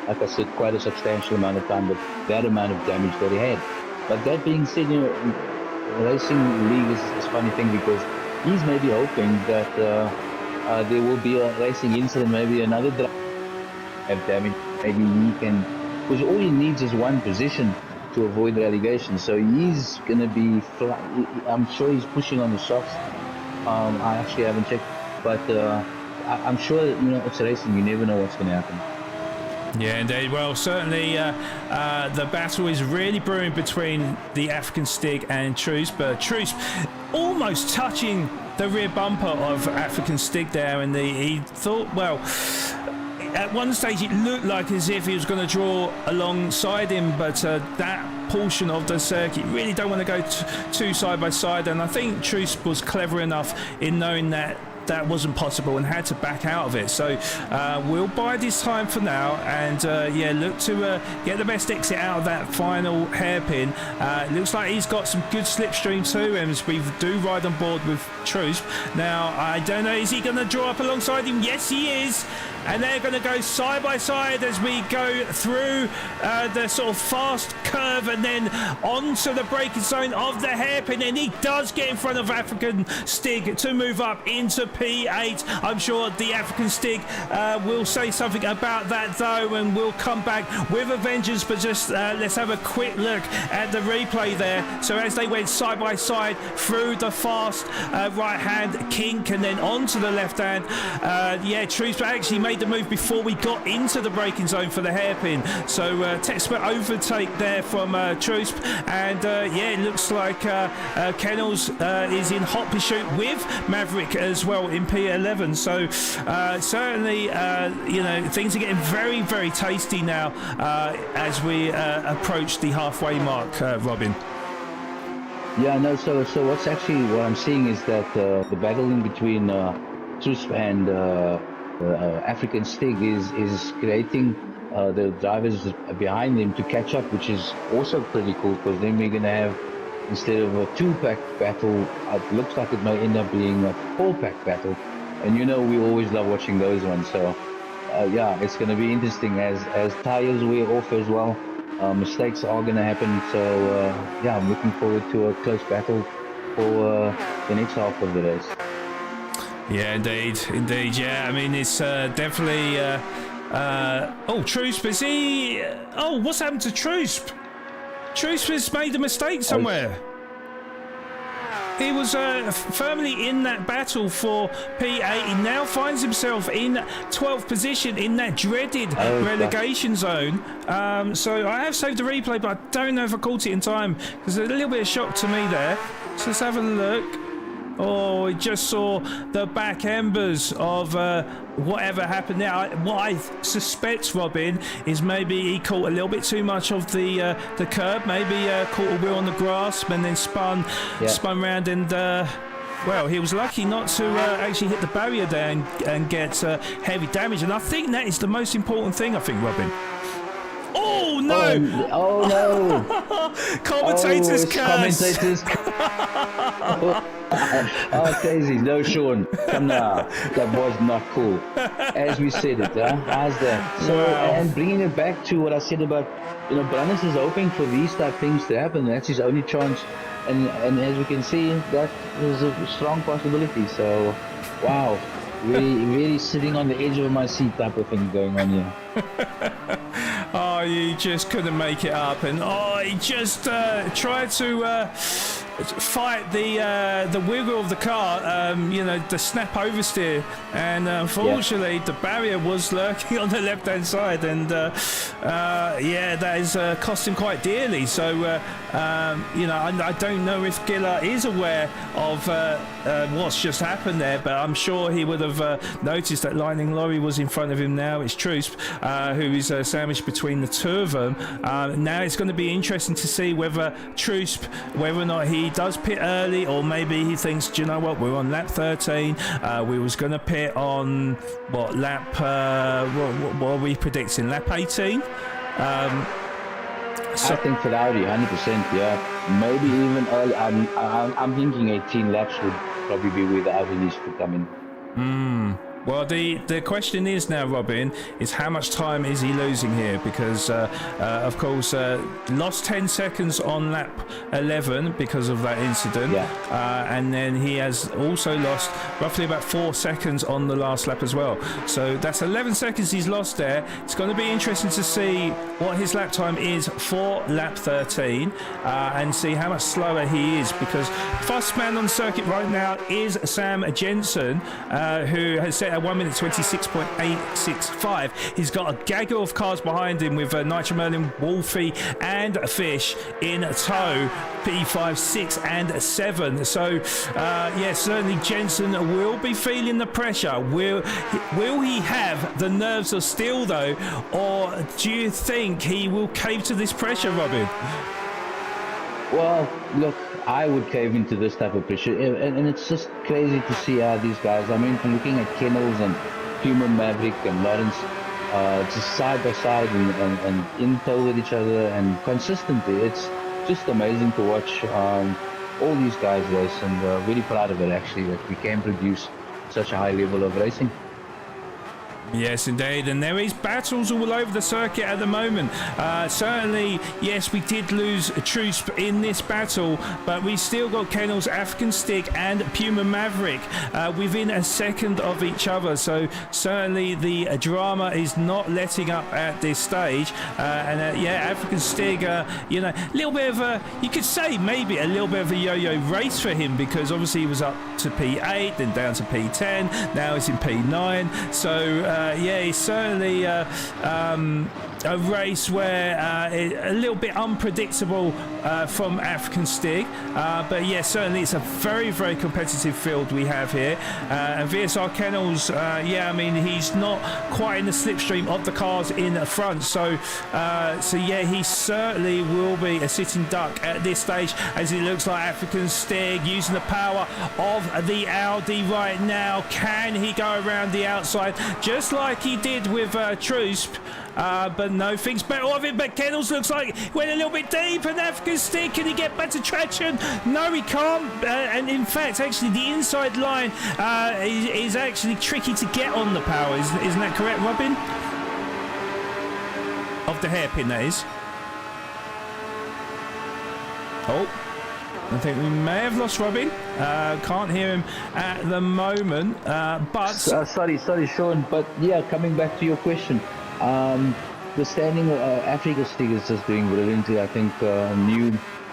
I said, quite a substantial amount of time, but that amount of damage that he had. But that being said, you know, racing league is a funny thing because he's maybe hoping that there will be a racing incident, maybe another driver have damage. Maybe he can, because all he needs is one position to avoid relegation. So he's going to be, I'm sure he's pushing on the softs. I actually haven't checked, but I'm sure, you know, it's racing. You never know what's going to happen. Yeah, indeed. Well, certainly the battle is really brewing between the African Stig and Trusp. Trusp almost touching the rear bumper of African Stig there, and he thought, well, at one stage it looked like as if he was going to draw alongside him, but that portion of the circuit really don't want to go too side by side, and I think Trusp was clever enough in knowing that that wasn't possible and had to back out of it. So we'll bide his time for now and yeah, look to get the best exit out of that final hairpin. It looks like he's got some good slipstream too, and we do ride on board with Trusp. Now I don't know, is he going to draw up alongside him? Yes, he is. And they're going to go side by side as we go through the sort of fast curve and then onto the braking zone of the hairpin, and he does get in front of African Stig to move up into P8. I'm sure the African Stig will say something about that though, and we'll come back with a vengeance, but just let's have a quick look at the replay there. So as they went side by side through the fast right hand kink and then onto the left hand, yeah, Trusp actually made the move before we got into the braking zone for the hairpin. So expert overtake there from Trusp, and yeah, it looks like Kennels is in hot pursuit with Maverick as well in P11. So certainly you know, things are getting very, very tasty now as we approach the halfway mark, Robin. Yeah, no, so what's actually, what I'm seeing is that the battle in between Trusp and African Stig is creating the drivers behind him to catch up, which is also pretty cool, because then we're going to have, instead of a 2-pack battle, it looks like it may end up being a 4-pack battle, and you know we always love watching those ones. So yeah, it's going to be interesting as tires wear off as well. Mistakes are going to happen, so yeah, I'm looking forward to a close battle for the next half of the race. Yeah, indeed, yeah. I mean, it's definitely. Oh, Trusp, is he? Oh, what's happened to Trusp? Trusp has made a mistake somewhere. He was firmly in that battle for P8. He now finds himself in 12th position in that dreaded relegation zone. So I have saved the replay, but I don't know if I caught it in time. There's a little bit of shock to me there. So let's have a look. Oh, we just saw the back embers of whatever happened there. What I suspect, Robin, is maybe he caught a little bit too much of the curb. Maybe caught a wheel on the grass and then spun round and... well, he was lucky not to actually hit the barrier there and get heavy damage. And I think that is the most important thing, I think, Robin. Oh, no! Oh, no! Commentator's curse! Commentator's Oh, crazy. No, Sean. Come now. That was not cool. As we said it, how's that? So, and bringing it back to what I said about, Brannis is hoping for these type things to happen. That's his only chance. And as we can see, that is a strong possibility. So, wow. Really sitting on the edge of my seat type of thing going on here. Oh, you just couldn't make it up. And, he just tried to... fight the wiggle of the car, the snap oversteer, and unfortunately the barrier was lurking on the left hand side, and that is cost him quite dearly. So I don't know if Giller is aware of what's just happened there, but I'm sure he would have noticed that Lightning Lorry was in front of him. Now it's Trusp who is sandwiched between the two of them. Now it's going to be interesting to see whether Trusp, whether or not he does pit early, or maybe he thinks, do you know what, we're on lap 13, we was going to pit on what lap what are we predicting, lap 18? I think for Audi 100%, yeah, maybe even early. I'm thinking 18 laps would probably be where the Audi needs to come in. Well, the question is now, Robin, is how much time is he losing here? Because, of course, lost 10 seconds on lap 11 because of that incident. And then he has also lost roughly about 4 seconds on the last lap as well. So that's 11 seconds he's lost there. It's going to be interesting to see what his lap time is for lap 13 and see how much slower he is, because fastest man on the circuit right now is Sam Jensen, who has set a 1 minute 26.865. He's got a gaggle of cars behind him with Nitro Merlin, Wolfie and Fish in tow, P5, 6 and 7. So certainly Jensen will be feeling the pressure. Will he have the nerves of steel though, or do you think he will cave to this pressure, Robin? Well, look, I would cave into this type of pressure, and it's just crazy to see how these guys, I mean, from looking at Kennels and Puma Maverick and Lawrence, just side by side and in tow with each other and consistently. It's just amazing to watch all these guys race, and really proud of it actually, that we can produce such a high level of racing. Yes, indeed, and there is battles all over the circuit at the moment. Certainly, yes, we did lose Trusp in this battle, but we still got Kennels, African Stick and Puma Maverick within a second of each other. So certainly the drama is not letting up at this stage. African Stick, a little bit of a, you could say maybe a little bit of a yo-yo race for him, because obviously he was up to P8, then down to P10, now he's in P9. So it's certainly a race where a little bit unpredictable from African Stig, but certainly it's a very, very competitive field we have here. And VSR Kennels, he's not quite in the slipstream of the cars in the front, so he certainly will be a sitting duck at this stage, as it looks like African Stig using the power of the Audi right now. Can he go around the outside just like he did with Trusp? But no, thinks better of it. But Kennels looks like he went a little bit deep, and African Stick, can he get better traction? No, he can't. And in fact, actually, the inside line is actually tricky to get on the power. Isn't that correct, Robin? Of the hairpin, that is. Oh, I think we may have lost Robin. Can't hear him at the moment. But sorry, Sean. But yeah, coming back to your question. The standing Africa Stick is just doing brilliantly. I think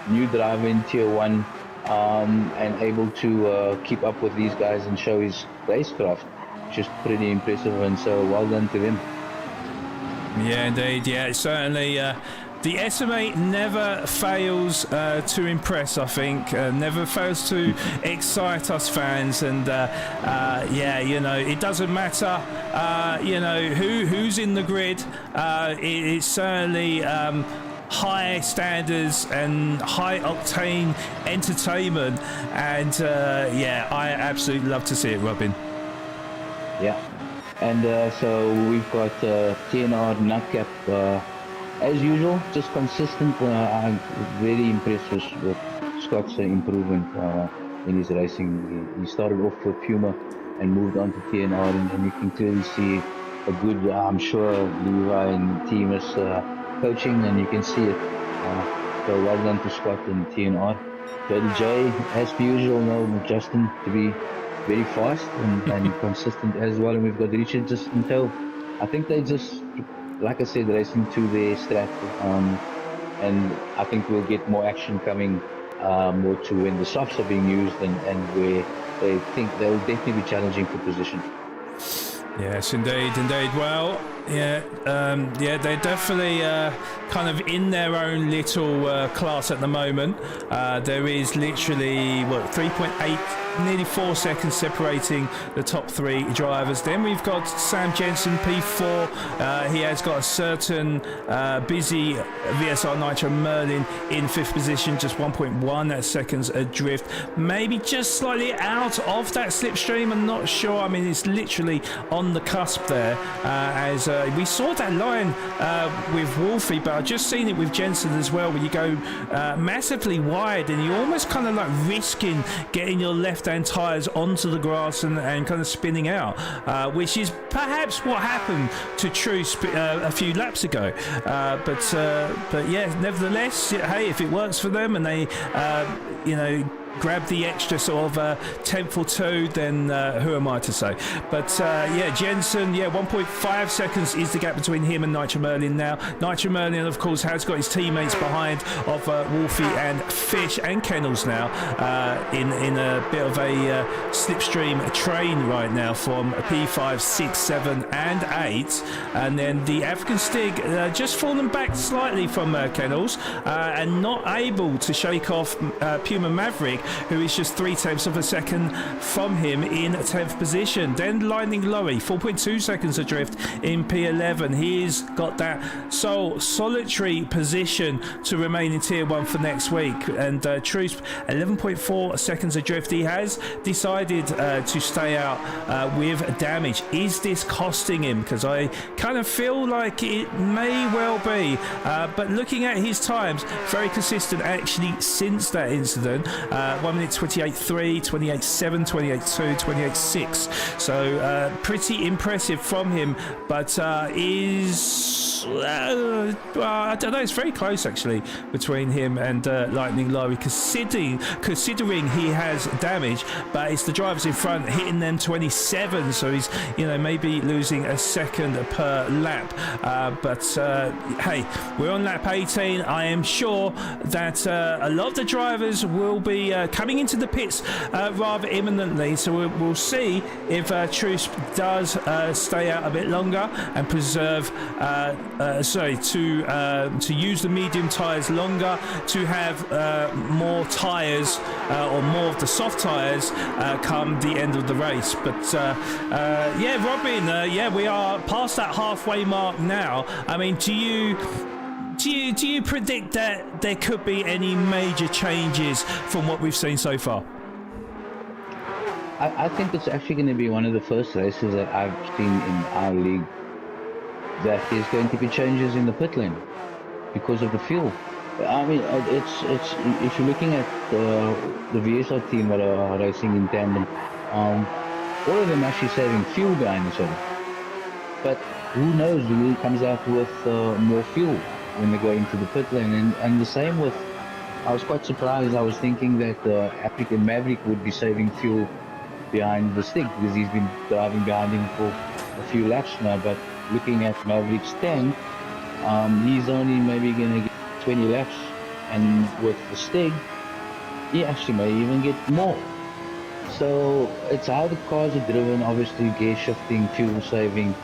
new driver in Tier 1. and able to keep up with these guys and show his racecraft, which is pretty impressive. And so well done to them. Yeah, indeed. Yeah, certainly. The SMA never fails to impress, I think. Never fails to excite us fans. And yeah, you know, it doesn't matter, you know, who's in the grid. It's certainly high standards and high octane entertainment. And yeah, I absolutely love to see it, Robin. Yeah. And so we've got TNR Nutcap. As usual, just consistent. I'm very impressed with Scott's improvement in his racing. He started off with Puma and moved on to TNR, and you can clearly see a good, I'm sure Levi and the team is coaching, and you can see it. So well done to Scott and TNR. JDJ, as per usual, now Justin to be very fast and consistent as well. And we've got Richard just in tow. I think they just, like I said, racing to their strat, and I think we'll get more action coming more to when the softs are being used and where they think they'll definitely be challenging for position. Yes, indeed, indeed. Well, yeah, yeah, they're definitely kind of in their own little class at the moment. There is literally, what, 3.8, nearly 4 seconds separating the top three drivers. Then we've got Sam Jensen, P4. He has got a certain busy VSR Nitro Merlin in 5th position, just 1.1 seconds adrift. Maybe just slightly out of that slipstream, I'm not sure. I mean, it's literally on the cusp there, as we saw that line with Wolfie, but I've just seen it with Jensen as well, where you go massively wide and you're almost kind of like risking getting your left-hand tyres onto the grass and kind of spinning out, which is perhaps what happened to Truce a few laps ago. But yeah, nevertheless, hey, if it works for them and they, you know, grab the extra sort of tenth or two, then who am I to say? But yeah, Jensen, yeah, 1.5 seconds is the gap between him and Nitro Merlin now. Nitro Merlin, of course, has got his teammates behind of Wolfie and Fish and Kennels now in a bit of a slipstream train right now from P5, 6, 7 and 8. And then the African Stig just fallen back slightly from Kennels and not able to shake off Puma Maverick, who is just 0.3 of a second from him in 10th position. Then Lightning Lowy, 4.2 seconds adrift in P11. He's got that sole solitary position to remain in Tier 1 for next week. And Truce, 11.4 seconds adrift. He has decided to stay out with damage. Is this costing him? Because I kind of feel like it may well be. But looking at his times, very consistent actually since that incident. 1 minute 28.3, 28.7, 28.2, 28.6. So pretty impressive from him, but is I don't know, it's very close actually between him and Lightning Lowy, considering he has damage, but it's the drivers in front hitting them 27, so he's, you know, maybe losing a second per lap. But hey, we're on lap 18. I am sure that a lot of the drivers will be coming into the pits rather imminently, so we'll see if Truce does stay out a bit longer and preserve, to use the medium tyres longer, to have more tyres or more of the soft tyres come the end of the race. But yeah, Robin, yeah, we are past that halfway mark now. I mean, do you predict that there could be any major changes from what we've seen so far? I think it's actually going to be one of the first races that I've seen in our league that there's going to be changes in the pit lane because of the fuel. I mean, it's if you're looking at the VSR team that are racing in tandem, all of them actually saving fuel behind each other. But who knows who comes out with more fuel when they go into the pit lane. And the same with, I was quite surprised. I was thinking that African Maverick would be saving fuel behind the stick because he's been driving behind him for a few laps now. But looking at Maverick's tank, he's only maybe going to get 20 laps, and with the Stig, he actually may even get more. So it's how the cars are driven, obviously gear shifting, fuel saving,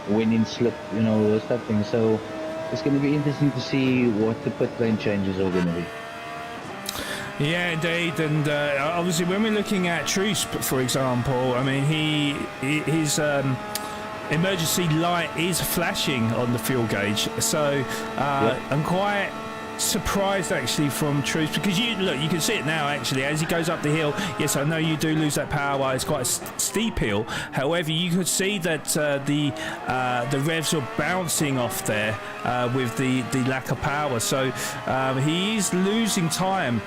winning slip, those type of things. So it's going to be interesting to see what the pit lane changes are going to be. Yeah, indeed, and obviously when we're looking at Truce, for example, I mean his emergency light is flashing on the fuel gauge, so I'm quite surprised actually from Truce, because you can see it now actually as he goes up the hill. Yes, I know you do lose that power, it's quite a steep hill, however you could see that the revs are bouncing off there with the lack of power, so he is losing time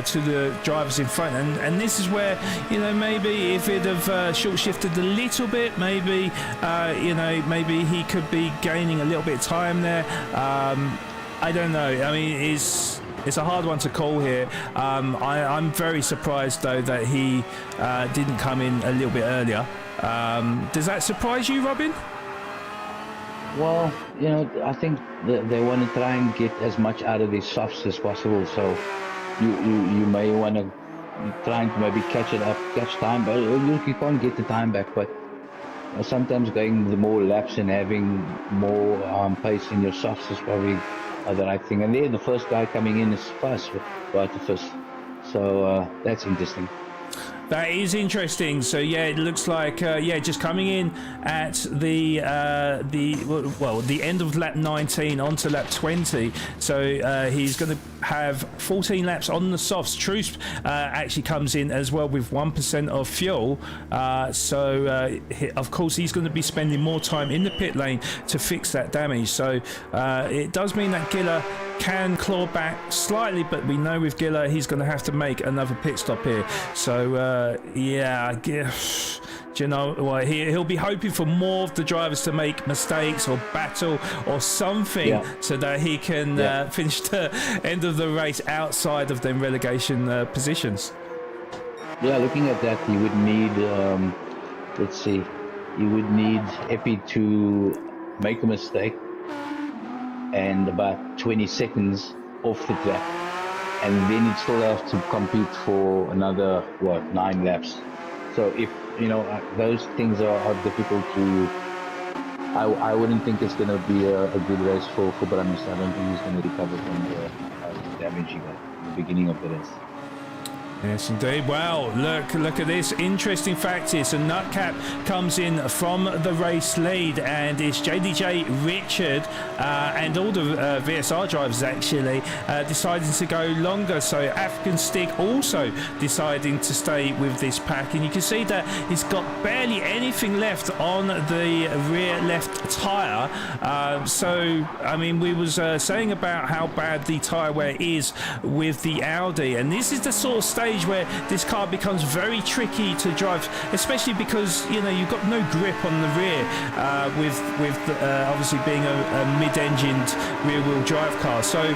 to the drivers in front, and this is where maybe if it have short shifted a little bit, maybe maybe he could be gaining a little bit of time there. I don't know. I mean, it's a hard one to call here. I'm very surprised though that he didn't come in a little bit earlier. Does that surprise you, Robin? Well, I think they want to try and get as much out of these softs as possible. So you may want to trying to maybe catch time, but you can't get the time back. But sometimes going the more laps and having more pace in your softs is probably the right thing. And there, the first guy coming in is fast, right to first. So that's interesting. That is interesting. So yeah, it looks like just coming in at the end of lap 19 onto lap 20. So he's going to have 14 laps on the softs. Truce actually comes in as well with 1% of fuel. Of course he's going to be spending more time in the pit lane to fix that damage. So it does mean that Giller can claw back slightly, but we know with Giller he's going to have to make another pit stop here. So I guess he'll be hoping for more of the drivers to make mistakes or battle or something, so that he can finish the end of the race outside of them relegation positions. Yeah, looking at that, you would need you would need Epi to make a mistake and about 20 seconds off the track, and then he'd still have to compete for another 9 laps. So if those things are difficult to, I wouldn't think it's going to be a good race for Bramis. I don't think he's going to recover from the damage he got at the beginning of the race. Yes, indeed. Well, look at this. Interesting fact is, a Nutcap comes in from the race lead, and it's JDJ, Richard, and all the VSR drivers actually deciding to go longer. So African Stick also deciding to stay with this pack, and you can see that he's got barely anything left on the rear left tyre. So, I mean, we was saying about how bad the tyre wear is with the Audi, and this is the sort of stage where this car becomes very tricky to drive, especially because you've got no grip on the rear with obviously being a mid-engined rear-wheel drive car. So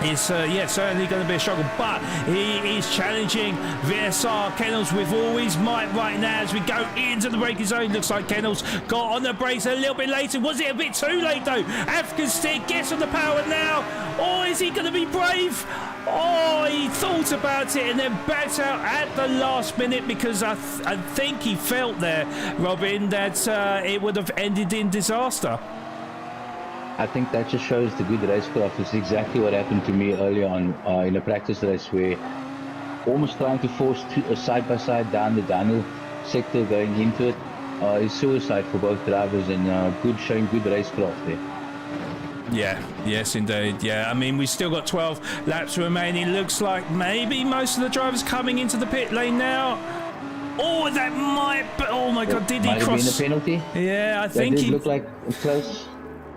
it's certainly going to be a struggle, but he is challenging VSR Kennels with all his might right now as we go into the braking zone. Looks like Kennels got on the brakes a little bit later. Was it a bit too late though? African Stick gets on the power now, or is he going to be brave? Oh, he thought about it and then backed out at the last minute, because I think he felt there, Robin, that it would have ended in disaster. I think that just shows the good racecraft. It's exactly what happened to me earlier on in a practice race, where almost trying to force side by side down the downhill sector going into it is suicide for both drivers, and showing good racecraft there. Yeah, yes indeed. Yeah, I mean, we've still got 12 laps remaining. Looks like maybe most of the drivers coming into the pit lane now. Oh, that might be, oh my God, did he cross? Might have been a penalty. Yeah, I think he looked like close.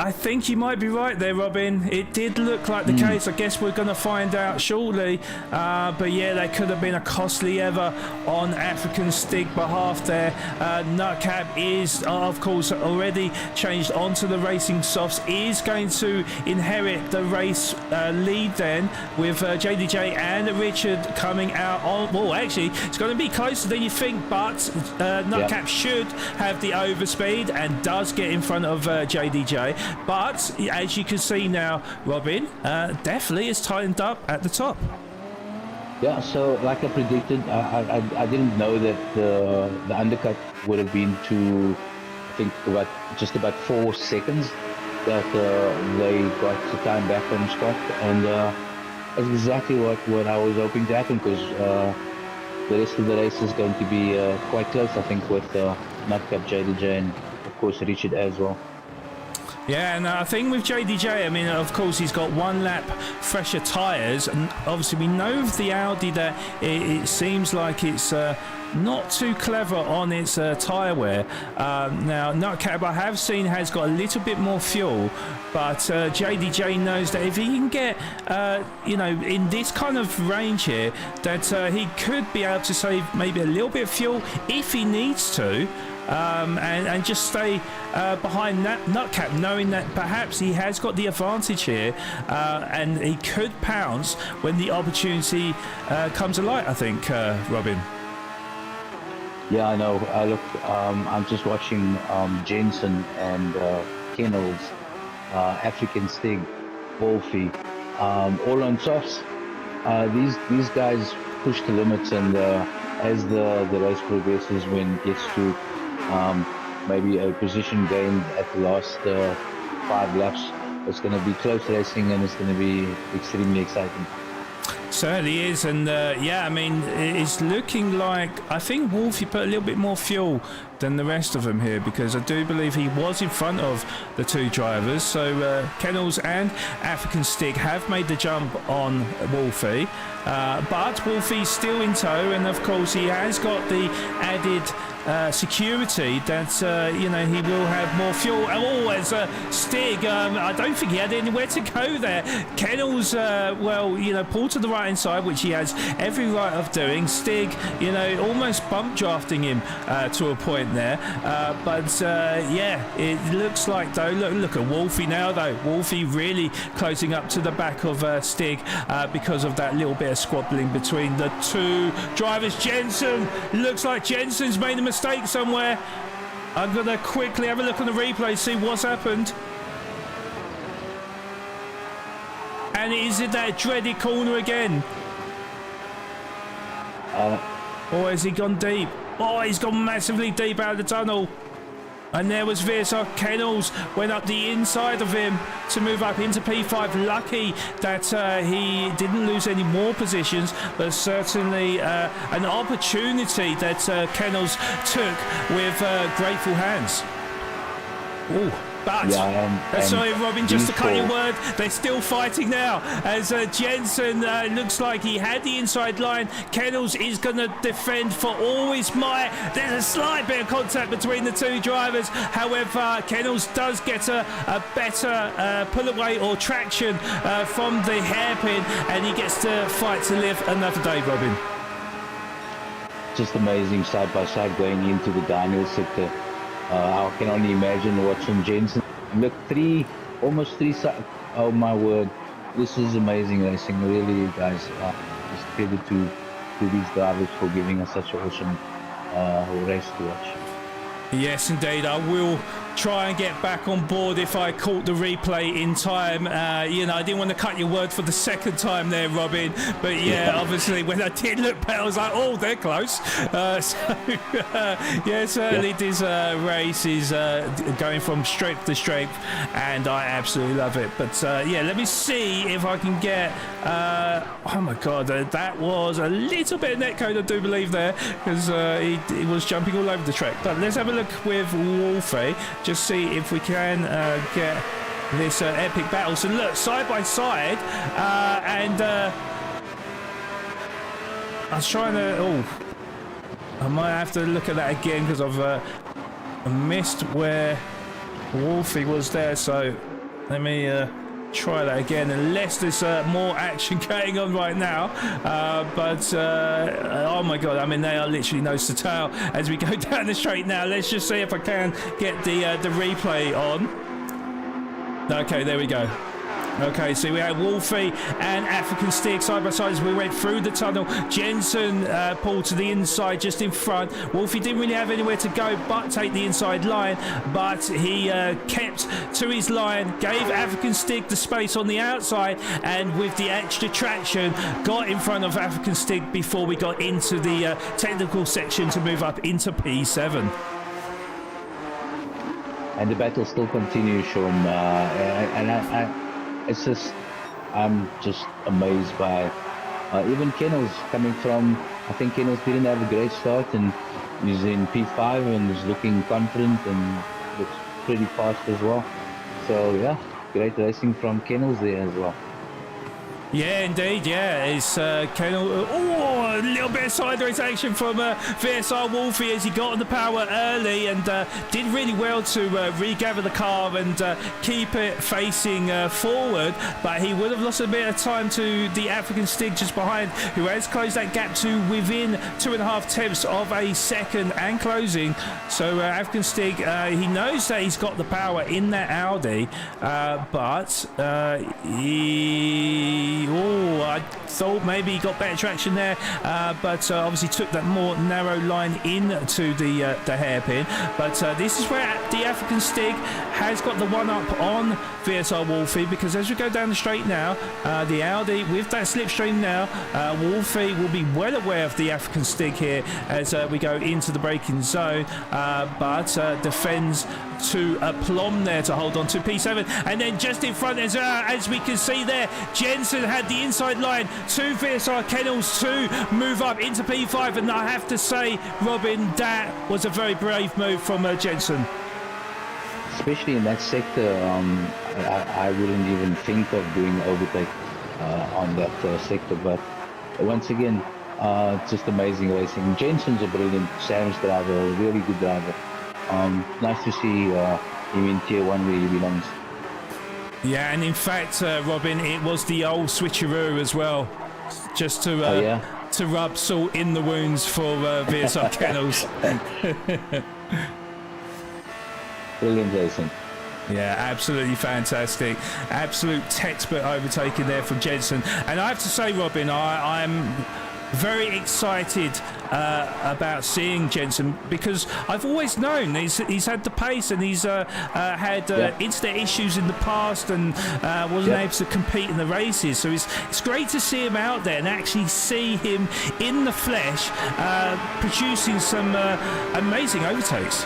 I think you might be right there, Robin. It did look like the case. I guess we're going to find out shortly. But yeah, that could have been a costly ever on African Stick behalf there. Nutcap is, of course, already changed onto the racing softs. Is going to inherit the race lead then, with JDJ and Richard coming out on. Well, actually, it's going to be closer than you think, but Nutcap should have the overspeed and does get in front of JDJ. But as you can see now, Robin, definitely is tightened up at the top. Yeah, so like I predicted, I didn't know that the undercut would have been to, I think, just about 4 seconds that they got the time back on Scott, and that's exactly what I was hoping to happen, because the rest of the race is going to be quite close, I think, with Nutcap, JDJ, and of course Richard as well. Yeah, and I think with JDJ, I mean, of course, he's got 1 lap fresher tyres, and obviously we know of the Audi that it seems like it's not too clever on its tyre wear. Now, Nutcap, I have seen, has got a little bit more fuel, but JDJ knows that if he can get, you know, in this kind of range here, that he could be able to save maybe a little bit of fuel if he needs to. And just stay behind Nutcap, knowing that perhaps he has got the advantage here, and he could pounce when the opportunity comes alight, I think, Robin. Yeah, I know. Look, I'm just watching Jensen and Kennels, African Stig, Wolfie, all on softs. These guys push the limits, and as the race progresses, when it gets to maybe a position gained at the last 5 laps, it's going to be close racing, and it's going to be extremely exciting. Certainly is, and yeah, I mean, it's looking like, I think Wolfie put a little bit more fuel than the rest of them here, because I do believe he was in front of the 2 drivers. So Kennels and African Stig have made the jump on Wolfie, but Wolfie's still in tow, and of course he has got the added security that you know, he will have more fuel. Oh, as Stig, I don't think he had anywhere to go there. Kennels, well, you know, pulled to the right hand side, which he has every right of doing. Stig, you know, almost bump drafting him to a point there, but yeah, it looks like, though, look at Wolfie now, though. Wolfie really closing up to the back of Stig because of that little bit of squabbling between the 2 drivers. Jensen, looks like Jensen's made a mistake somewhere. I'm going to quickly have a look on the replay, see what's happened. And is it that dreaded corner again? Or has he gone deep? Oh, he's gone massively deep out of the tunnel. And there was VSR. Kennels went up the inside of him to move up into P5. Lucky that he didn't lose any more positions, but certainly an opportunity that Kennels took with grateful hands. Ooh. But, yeah, sorry, Robin, just to cut your word, they're still fighting now, as Jensen looks like he had the inside line. Kennels is going to defend for all his might. There's a slight bit of contact between the 2 drivers. However, Kennels does get a better pull away or traction from the hairpin, and he gets to fight to live another day, Robin. Just amazing side by side going into the downhill sector. I can only imagine watching Jensen. Look, almost three. Oh my word, this is amazing racing, really, guys. Just credit to these drivers for giving us such an awesome race to watch. Yes, indeed. I will try and get back on board if I caught the replay in time. You know, I didn't want to cut your word for the second time there, Robin. But yeah, obviously, when I did look back, I was like, oh, they're close. Yeah, certainly this race is going from strength to strength, and I absolutely love it. But yeah, let me see if I can get... oh my God, that was a little bit of netcode, I do believe, there, because he was jumping all over the track. But let's have a look with Wolfie. Just see if we can get this epic battle. So look, side by side, and I was trying to... Oh, I might have to look at that again, because I've missed where Wolfie was there. So let me try that again, unless there's more action going on right now. But oh my God, I mean, they are literally nose to tail as we go down the straight now. Let's just see if I can get the replay on. Okay, there we go. Okay, so we had Wolfie and African Stick side by side as we went through the tunnel. Jensen pulled to the inside just in front. Wolfie didn't really have anywhere to go but take the inside line, but he kept to his line, gave African Stick the space on the outside, and with the extra traction got in front of African Stick before we got into the technical section to move up into P7. And the battle still continues, Sean. I'm just amazed by even Kennels coming from. I think Kennels didn't have a great start, and he's in P5 and is looking confident and looks pretty fast as well. So yeah, great racing from Kennels there as well. Yeah, indeed, yeah. It's Kennel. Oh, a little bit of sideways action from VSR Wolfie as he got on the power early and did really well to regather the car and keep it facing forward. But he would have lost a bit of time to the African Stig just behind, who has closed that gap to within 2.5 tenths of a second and closing. So African Stig, he knows that he's got the power in that Audi, but I thought maybe he got better traction there, but obviously took that more narrow line into the hairpin. But this is where the African Stig has got the one up on VSR Wolfie, because as we go down the straight now, the Audi with that slipstream now, Wolfie will be well aware of the African Stig here as we go into the braking zone, but defends to aplomb there to hold on to P7, and then just in front as we can see there, Jensen had the inside line to VSR Kennels to move up into P5, and I have to say, Robin, that was a very brave move from Jensen. Especially in that sector, I wouldn't even think of doing overtake on that sector, but once again, just amazing racing. Jensen's a brilliant Sam's driver, a really good driver. Nice to see him in Tier 1 where he belongs. Yeah, and in fact, Robin, it was the old switcheroo as well, just to to rub salt in the wounds for VSR Kennels. Brilliant racing. Yeah, absolutely fantastic. Absolute textbook overtaking there from Jensen. And I have to say, Robin, I'm very excited about seeing Jensen, because I've always known he's had the pace, and he's had internet issues in the past and wasn't able to compete in the races. So it's great to see him out there and actually see him in the flesh producing some amazing overtakes.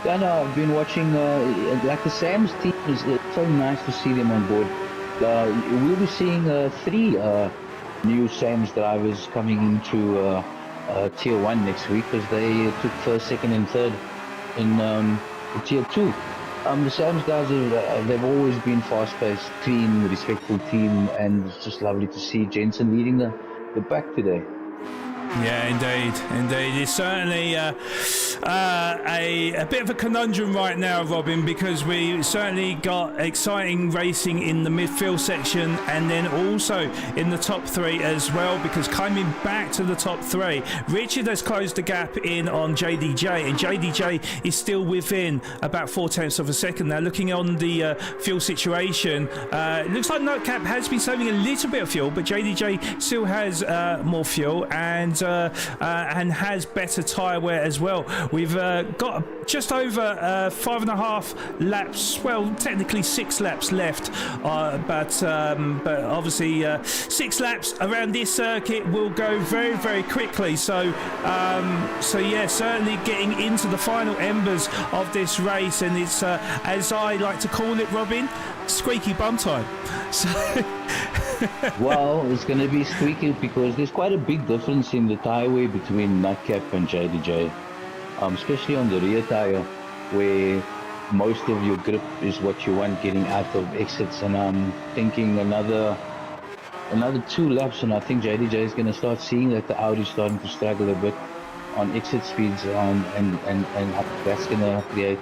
Yeah, no, I've been watching, like the Sam's team, it's so nice to see them on board. We'll be seeing 3 new Sam's drivers coming into Tier 1 next week, because they took first, second and third in Tier 2. The Sam's guys, they've always been fast-paced, clean, respectful team, and it's just lovely to see Jensen leading the pack today. Yeah, indeed. It's certainly a bit of a conundrum right now, Robin, because we certainly got exciting racing in the midfield section, and then also in the top 3 as well, because coming back to the top 3, Richard has closed the gap in on JDJ, and JDJ is still within about 4 tenths of a second. Now, looking on the fuel situation, it looks like Nutcap has been saving a little bit of fuel, but JDJ still has more fuel and has better tyre wear as well. We've got just over 5.5 laps, well, technically 6 laps left, but obviously 6 laps around this circuit will go very, very quickly. So yeah, certainly getting into the final embers of this race, and it's as I like to call it, Robin, squeaky bum time. So Well, it's going to be squeaky because there's quite a big difference in the tyre wear between Nutcap and JDJ, especially on the rear tyre, where most of your grip is what you want getting out of exits. And I'm thinking another 2 laps, and I think JDJ is going to start seeing that the Audi's starting to struggle a bit on exit speeds, and that's going to create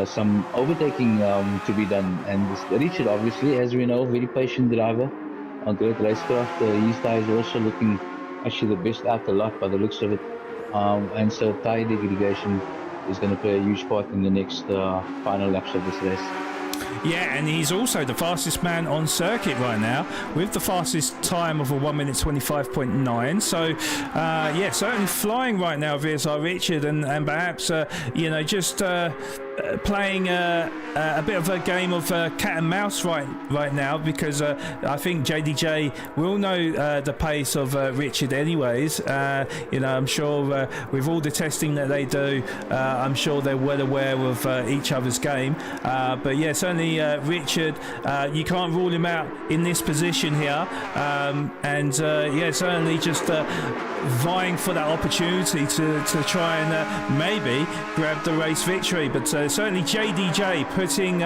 some overtaking to be done. And Richard, obviously, as we know, very patient driver, a great racecraft. His tyre is also looking actually the best out the lot by the looks of it. And so tyre degradation is going to play a huge part in the next final laps of this race. Yeah, and he's also the fastest man on circuit right now with the fastest time of a 1 minute 25.9. So, yeah, certainly flying right now, VSR Richard, and perhaps, you know, just playing a bit of a game of cat and mouse right now, because I think JDJ will know the pace of Richard anyways. You know, I'm sure with all the testing that they do, I'm sure they're well aware of each other's game. But yeah, certainly Richard, you can't rule him out in this position here. And yeah, certainly just vying for that opportunity to try and maybe grab the race victory. But certainly JDJ putting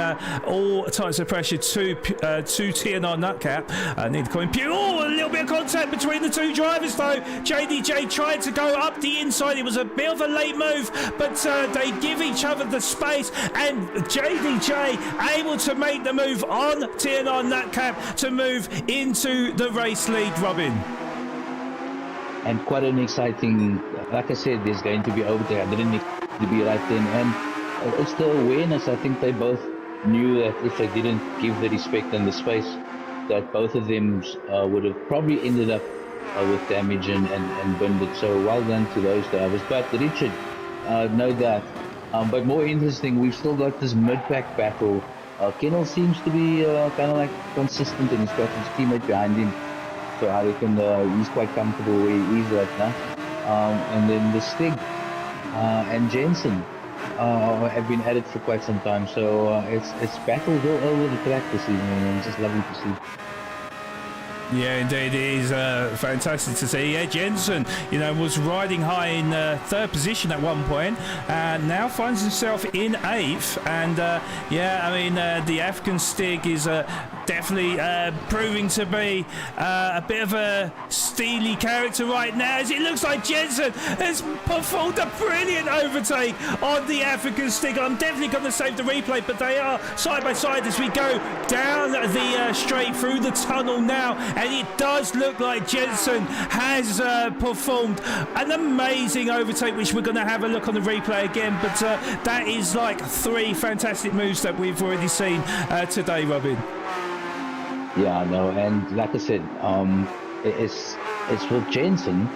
all types of pressure to TNR Nutcap. Need to call him. Oh, a little bit of contact between the two drivers though. JDJ tried to go up the inside. It was a bit of a late move, but they give each other the space, and JDJ able to make the move on TNR Nutcap to move into the race lead, Robin. And quite an exciting, like I said, there's going to be overtake. I didn't need to be right then. And it's the awareness. I think they both knew that if they didn't give the respect and the space, that both of them would have probably ended up with damage and burned it. So well done to those drivers. But Richard, no doubt. But more interesting, we've still got this mid-pack battle. Kennel seems to be kind of like consistent, and he's got his teammate behind him. So I reckon he's quite comfortable where he is right now. And then the Stig and Jensen have been at it for quite some time. So it's battles all over the track this evening, and it's just lovely to see. Yeah, indeed, it is fantastic to see. Yeah, Jensen, you know, was riding high in third position at one point, and now finds himself in eighth. And yeah, I mean, the African Stig is definitely proving to be a bit of a steely character right now, as it looks like Jensen has performed a brilliant overtake on the African Stig. I'm definitely going to save the replay, but they are side by side as we go down the straight through the tunnel now. And it does look like Jensen has performed an amazing overtake, which we're going to have a look on the replay again. But that is like three fantastic moves that we've already seen today, Robin. Yeah, no, and like I said, it's with Jensen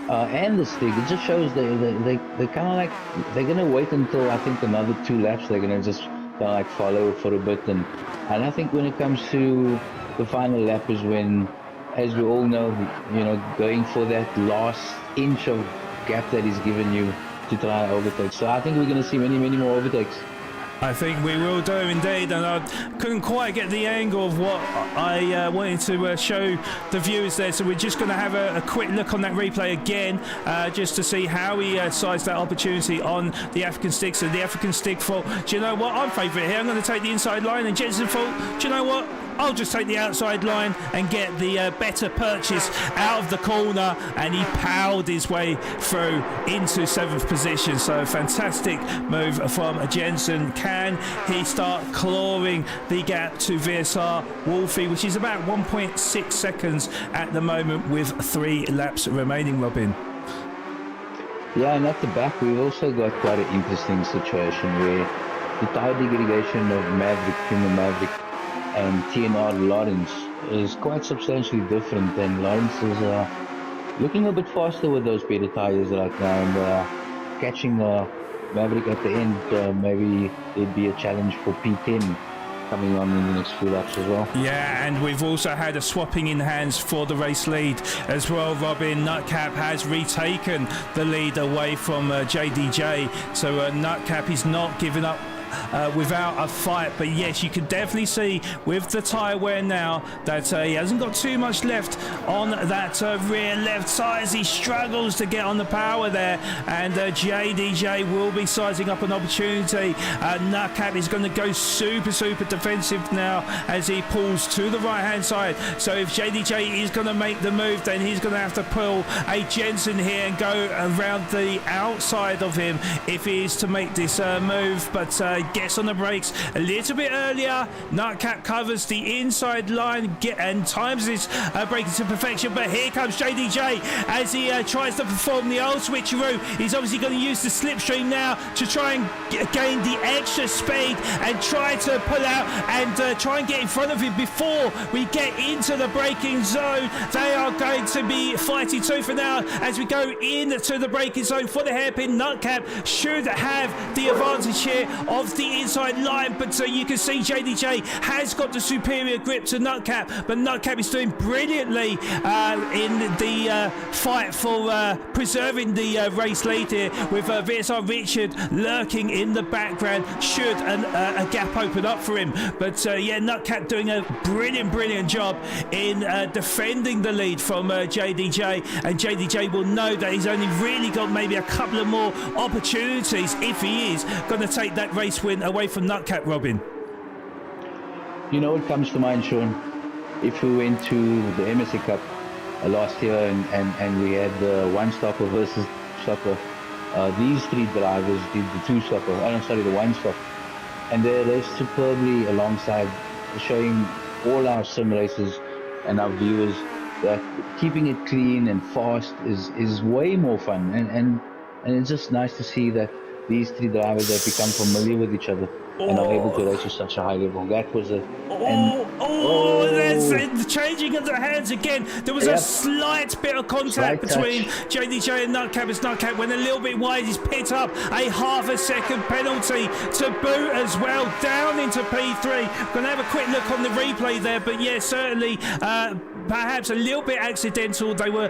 and the Stig. It just shows they kind of like they're gonna wait until I think another 2 laps. They're gonna just kind of like follow for a bit, and I think when it comes to the final lap is when, as we all know, you know, going for that last inch of gap that he's given you to try and overtake. So I think we're going to see many more overtakes. I think we will do indeed, and I couldn't quite get the angle of what I wanted to show the viewers there, so we're just going to have a quick look on that replay again, just to see how he sized that opportunity on the African Stig. So the African Stig thought, do you know what, I'm favourite here, I'm going to take the inside line, and Jensen thought, do you know what, I'll just take the outside line and get the better purchase out of the corner, and he powered his way through into 7th position. So fantastic move from Jensen. Can he start clawing the gap to VSR Wolfie, which is about 1.6 seconds at the moment with 3 laps remaining, Robin? Yeah, and at the back we've also got quite an interesting situation where the tire degradation of Maverick, Puma Maverick, and TNR Lawrence is quite substantially different. And Lawrence is looking a bit faster with those better tires right now, and catching Maverick at the end. Maybe there'd be a challenge for P10 coming on in the next few laps as well. Yeah, and we've also had a swapping in hands for the race lead as well, Robin. Nutcap has retaken the lead away from JDJ, so Nutcap is not giving up without a fight. But yes, you can definitely see with the tyre wear now that he hasn't got too much left on that rear left side as he struggles to get on the power there, and JDJ will be sizing up an opportunity. Nutcap is going to go super defensive now as he pulls to the right hand side. So if JDJ is going to make the move, then he's going to have to pull a Jensen here and go around the outside of him if he is to make this move. But gets on the brakes a little bit earlier. Nutcap covers the inside line and times his braking to perfection. But here comes JDJ as he tries to perform the old switcheroo. He's obviously going to use the slipstream now to try and gain the extra speed and try to pull out and try and get in front of him before we get into the braking zone. They are going to be fighting tooth and nail as we go into the braking zone for the hairpin. Nutcap should have the advantage here of the inside line, but you can see JDJ has got the superior grip to Nutcap, but Nutcap is doing brilliantly in the fight for preserving the race lead here with VSR Richard lurking in the background should a gap open up for him. But yeah, Nutcap doing a brilliant job in defending the lead from JDJ, and JDJ will know that he's only really got maybe a couple of more opportunities if he is going to take that race win away from Nutcap, Robin. You know what comes to mind, Sean? If we went to the MSA Cup last year and we had the one-stopper versus stopper, these three drivers did the two-stopper, the one-stopper, and they raced superbly alongside, showing all our sim racers and our viewers that keeping it clean and fast is way more fun, and it's just nice to see that these three drivers have become familiar with each other and are able to race at such a high level. That was a... There's changing of the hands again. There was a slight bit of contact between JDJ and Nutcap as Nutcap went a little bit wide. He's picked up a half a second penalty to boot as well, down into P3. We're going to have a quick look on the replay there, but yeah, certainly perhaps a little bit accidental. They were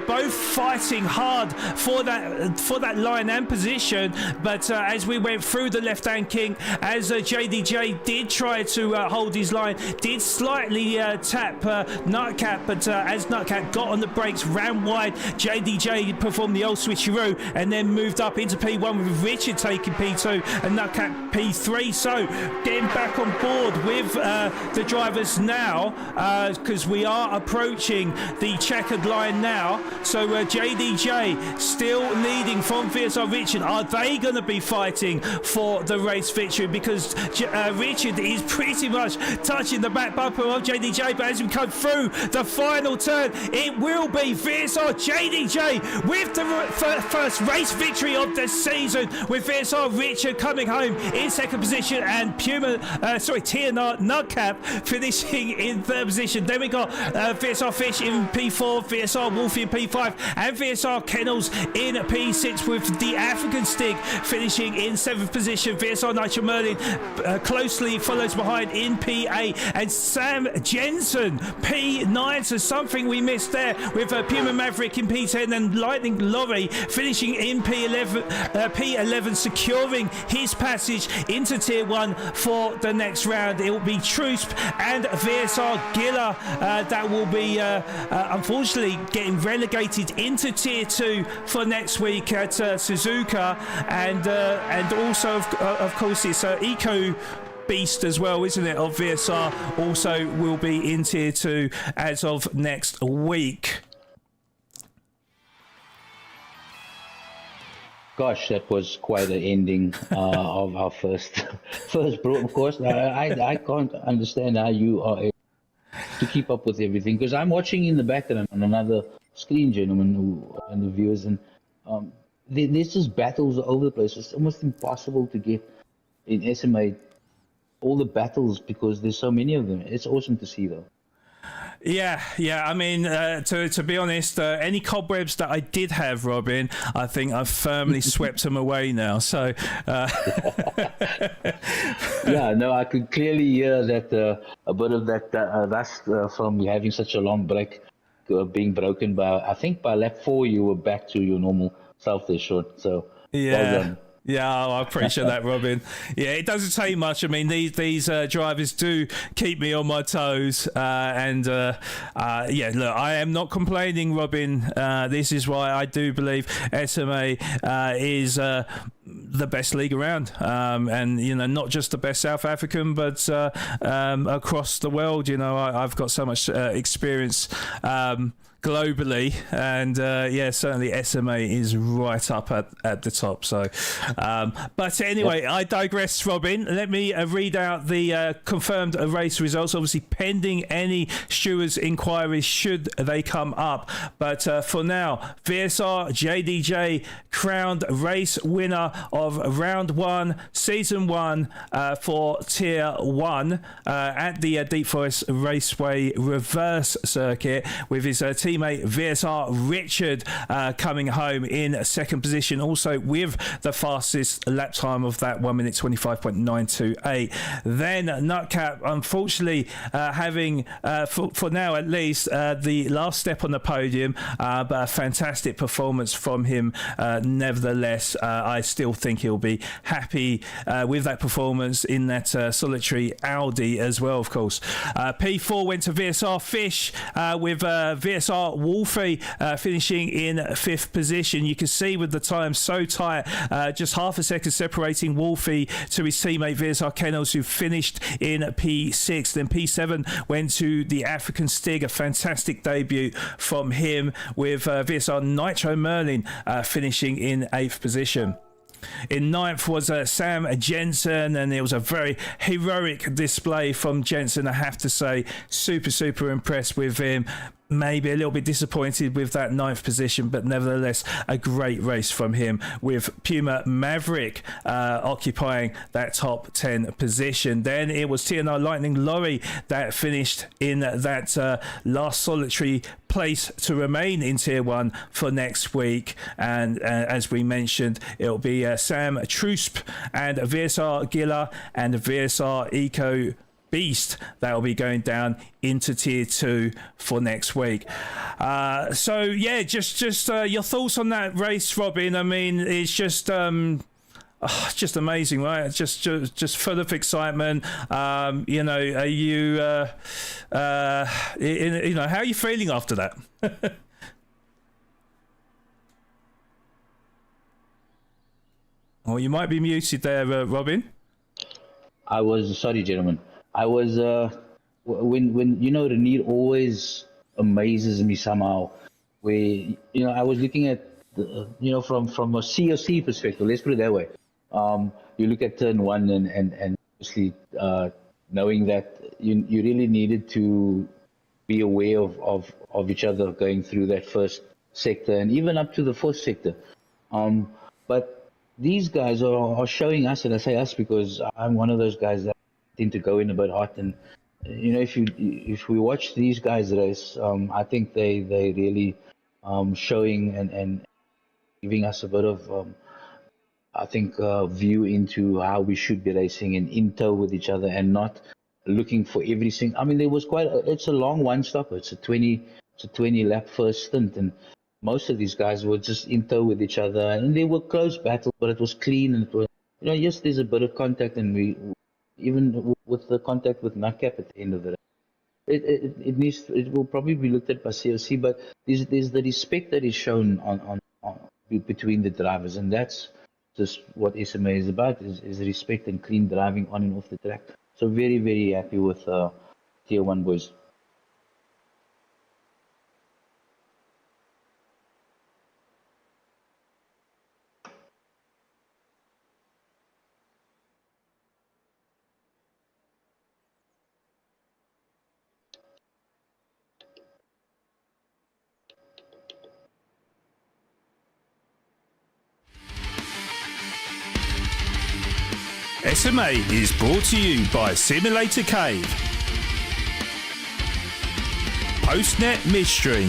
both fighting hard for that line and position, but as we went through the left-hand king, as JDJ did try to hold his line, did slightly tap Nutcap, but as Nutcap got on the brakes, ran wide, JDJ performed the old switcheroo and then moved up into P1 with Richard taking P2 and Nutcap P3. So getting back on board with the drivers now, because we are approaching the checkered line now. So JDJ still leading from VSR Richard. Are they going to be fighting for the race victory? Because Richard is pretty much touching the back bumper of JDJ, but as we come through the final turn, it will be VSR JDJ with the first race victory of the season, with VSR Richard coming home in second position and TNR Nutcap finishing in third position. Then we got VSR Fish in P4, VSR Wolfie in P5, and VSR Kennels in P6, with the African Stig finishing in seventh position. VSR Nitro Merlin closely follows behind in P8, and Sam Jensen P9. So something we missed there with Puma Maverick in P10 and Lightning Lorry finishing in P11, securing his passage into Tier 1 for the next round. It will be Trusp and VSR Giller that will be unfortunately getting relegated into Tier 2 for next week at Suzuka, and also of course it's Eco Beast as well, isn't it, of VSR, also will be in Tier 2 as of next week. Gosh, that was quite an ending of our first bro. Of course, I can't understand how you are able to keep up with everything, because I'm watching in the background on another screen, gentlemen, and the viewers, and there's just battles all over the place. It's almost impossible to get in SMA all the battles because there's so many of them. It's awesome to see, though. Yeah. I mean, to be honest, any cobwebs that I did have, Robin, I think I've firmly swept them away now. So, yeah, no, I could clearly hear that a bit of that dust from having such a long break being broken by. I think by lap 4 you were back to your normal self there, short. So, yeah. Well done. Yeah, I appreciate that, Robin. Yeah, it doesn't take much. I mean, these drivers do keep me on my toes, yeah, look, I am not complaining, Robin. This is why I do believe SMA is the best league around, and you know, not just the best South African, but across the world. You know, I've got so much experience globally, and yeah, certainly SMA is right up at the top. So, but anyway, I digress, Robin. Let me read out the confirmed race results. Obviously, pending any stewards' inquiries should they come up. But for now, VSR JDJ crowned race winner of round 1, season 1 for tier 1 at the Deep Forest Raceway reverse circuit, with his teammate VSR Richard coming home in second position, also with the fastest lap time of that 1 minute 25.928. Then Nutcap, unfortunately, having for now at least the last step on the podium, but a fantastic performance from him nevertheless. I still think he'll be happy with that performance in that solitary Audi as well, of course. P4 went to VSR Fish, with VSR Wolfie finishing in 5th position. You can see with the time so tight, just half a second separating Wolfie to his teammate VSR Kennels, who finished in P6. Then P7 went to the African Stig, a fantastic debut from him, with VSR Nitro Merlin finishing in 8th position. In 9th was Sam Jensen, and it was a very heroic display from Jensen, I have to say. Super impressed with him. Maybe a little bit disappointed with that 9th position, but nevertheless a great race from him, with Puma Maverick occupying that top 10 position. Then it was TNR Lightning Lorry that finished in that last solitary place to remain in tier 1 for next week, and as we mentioned, it'll be Sam Trusp and VSR Gilla and VSR Eco Beast that will be going down into tier 2 for next week. So yeah, just your thoughts on that race, Robin. I mean, it's just amazing, right? Just full of excitement. You know, are you you know, how are you feeling after that? Oh, you might be muted there, Robin. I was sorry, gentlemen. I was when you know, Renier always amazes me somehow. Where, you know, I was looking at you know, from a COC perspective. Let's put it that way. You look at turn 1 and obviously knowing that you really needed to be aware of each other going through that first sector and even up to the 4th sector. But these guys are showing us, and I say us because I'm one of those guys that tend to go in a bit hot, and you know, if we watch these guys race, I think they really showing and giving us a bit of I think view into how we should be racing and in tow with each other, and not looking for everything. I mean, there was it's a long one stop. It's a 20 lap first stint, and most of these guys were just in tow with each other, and they were close battles, but it was clean, and it was, you know, yes, there's a bit of contact, and we, even with the contact with Nutcap at the end of the day, it will probably be looked at by COC, but there's the respect that is shown on between the drivers, and that's just what SMA is about, is respect and clean driving on and off the track. So very, very happy with tier 1 boys. SMA is brought to you by Simulator Cave, Postnet Midstream,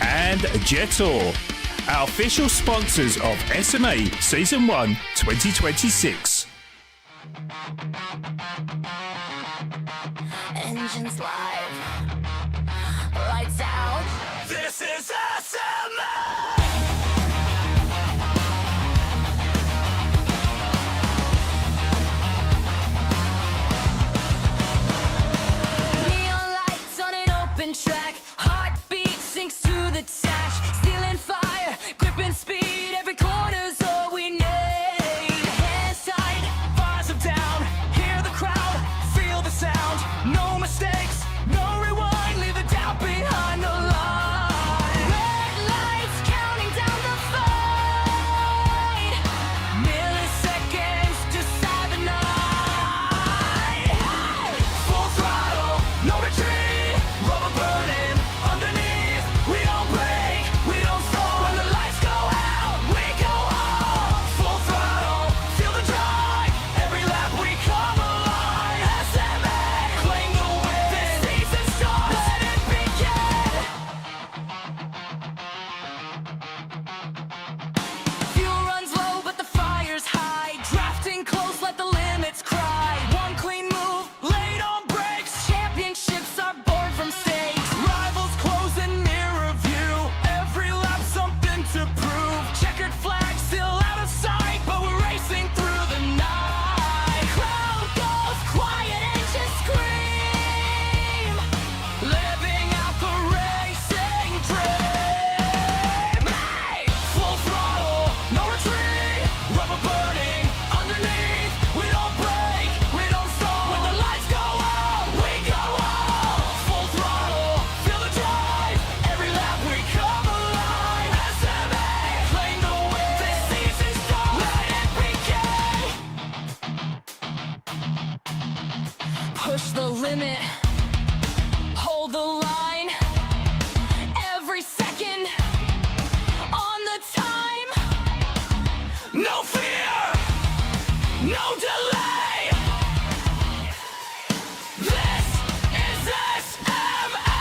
and Jetor, our official sponsors of SMA Season 1 2026. Engines live. Lights out. This is SMA! Neon lights on an open track. Heartbeat sinks to the dash. Stealing fire, gripping speed. Every corner's all we need. Hands tied. No delay. This is SMA.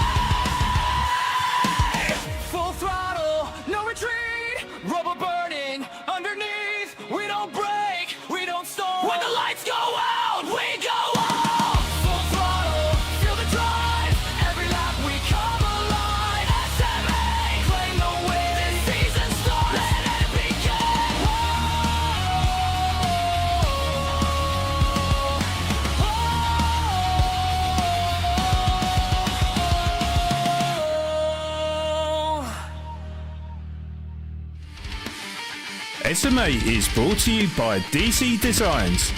Full throttle, no retreat. Rubber burning underneath. We don't break, we don't stall. When the lights go out, we go on. Full throttle, feel the drive. Every lap we come alive. SMA, Claim the win. this season starts. Let it begin. SMA is brought to you by DC Designs,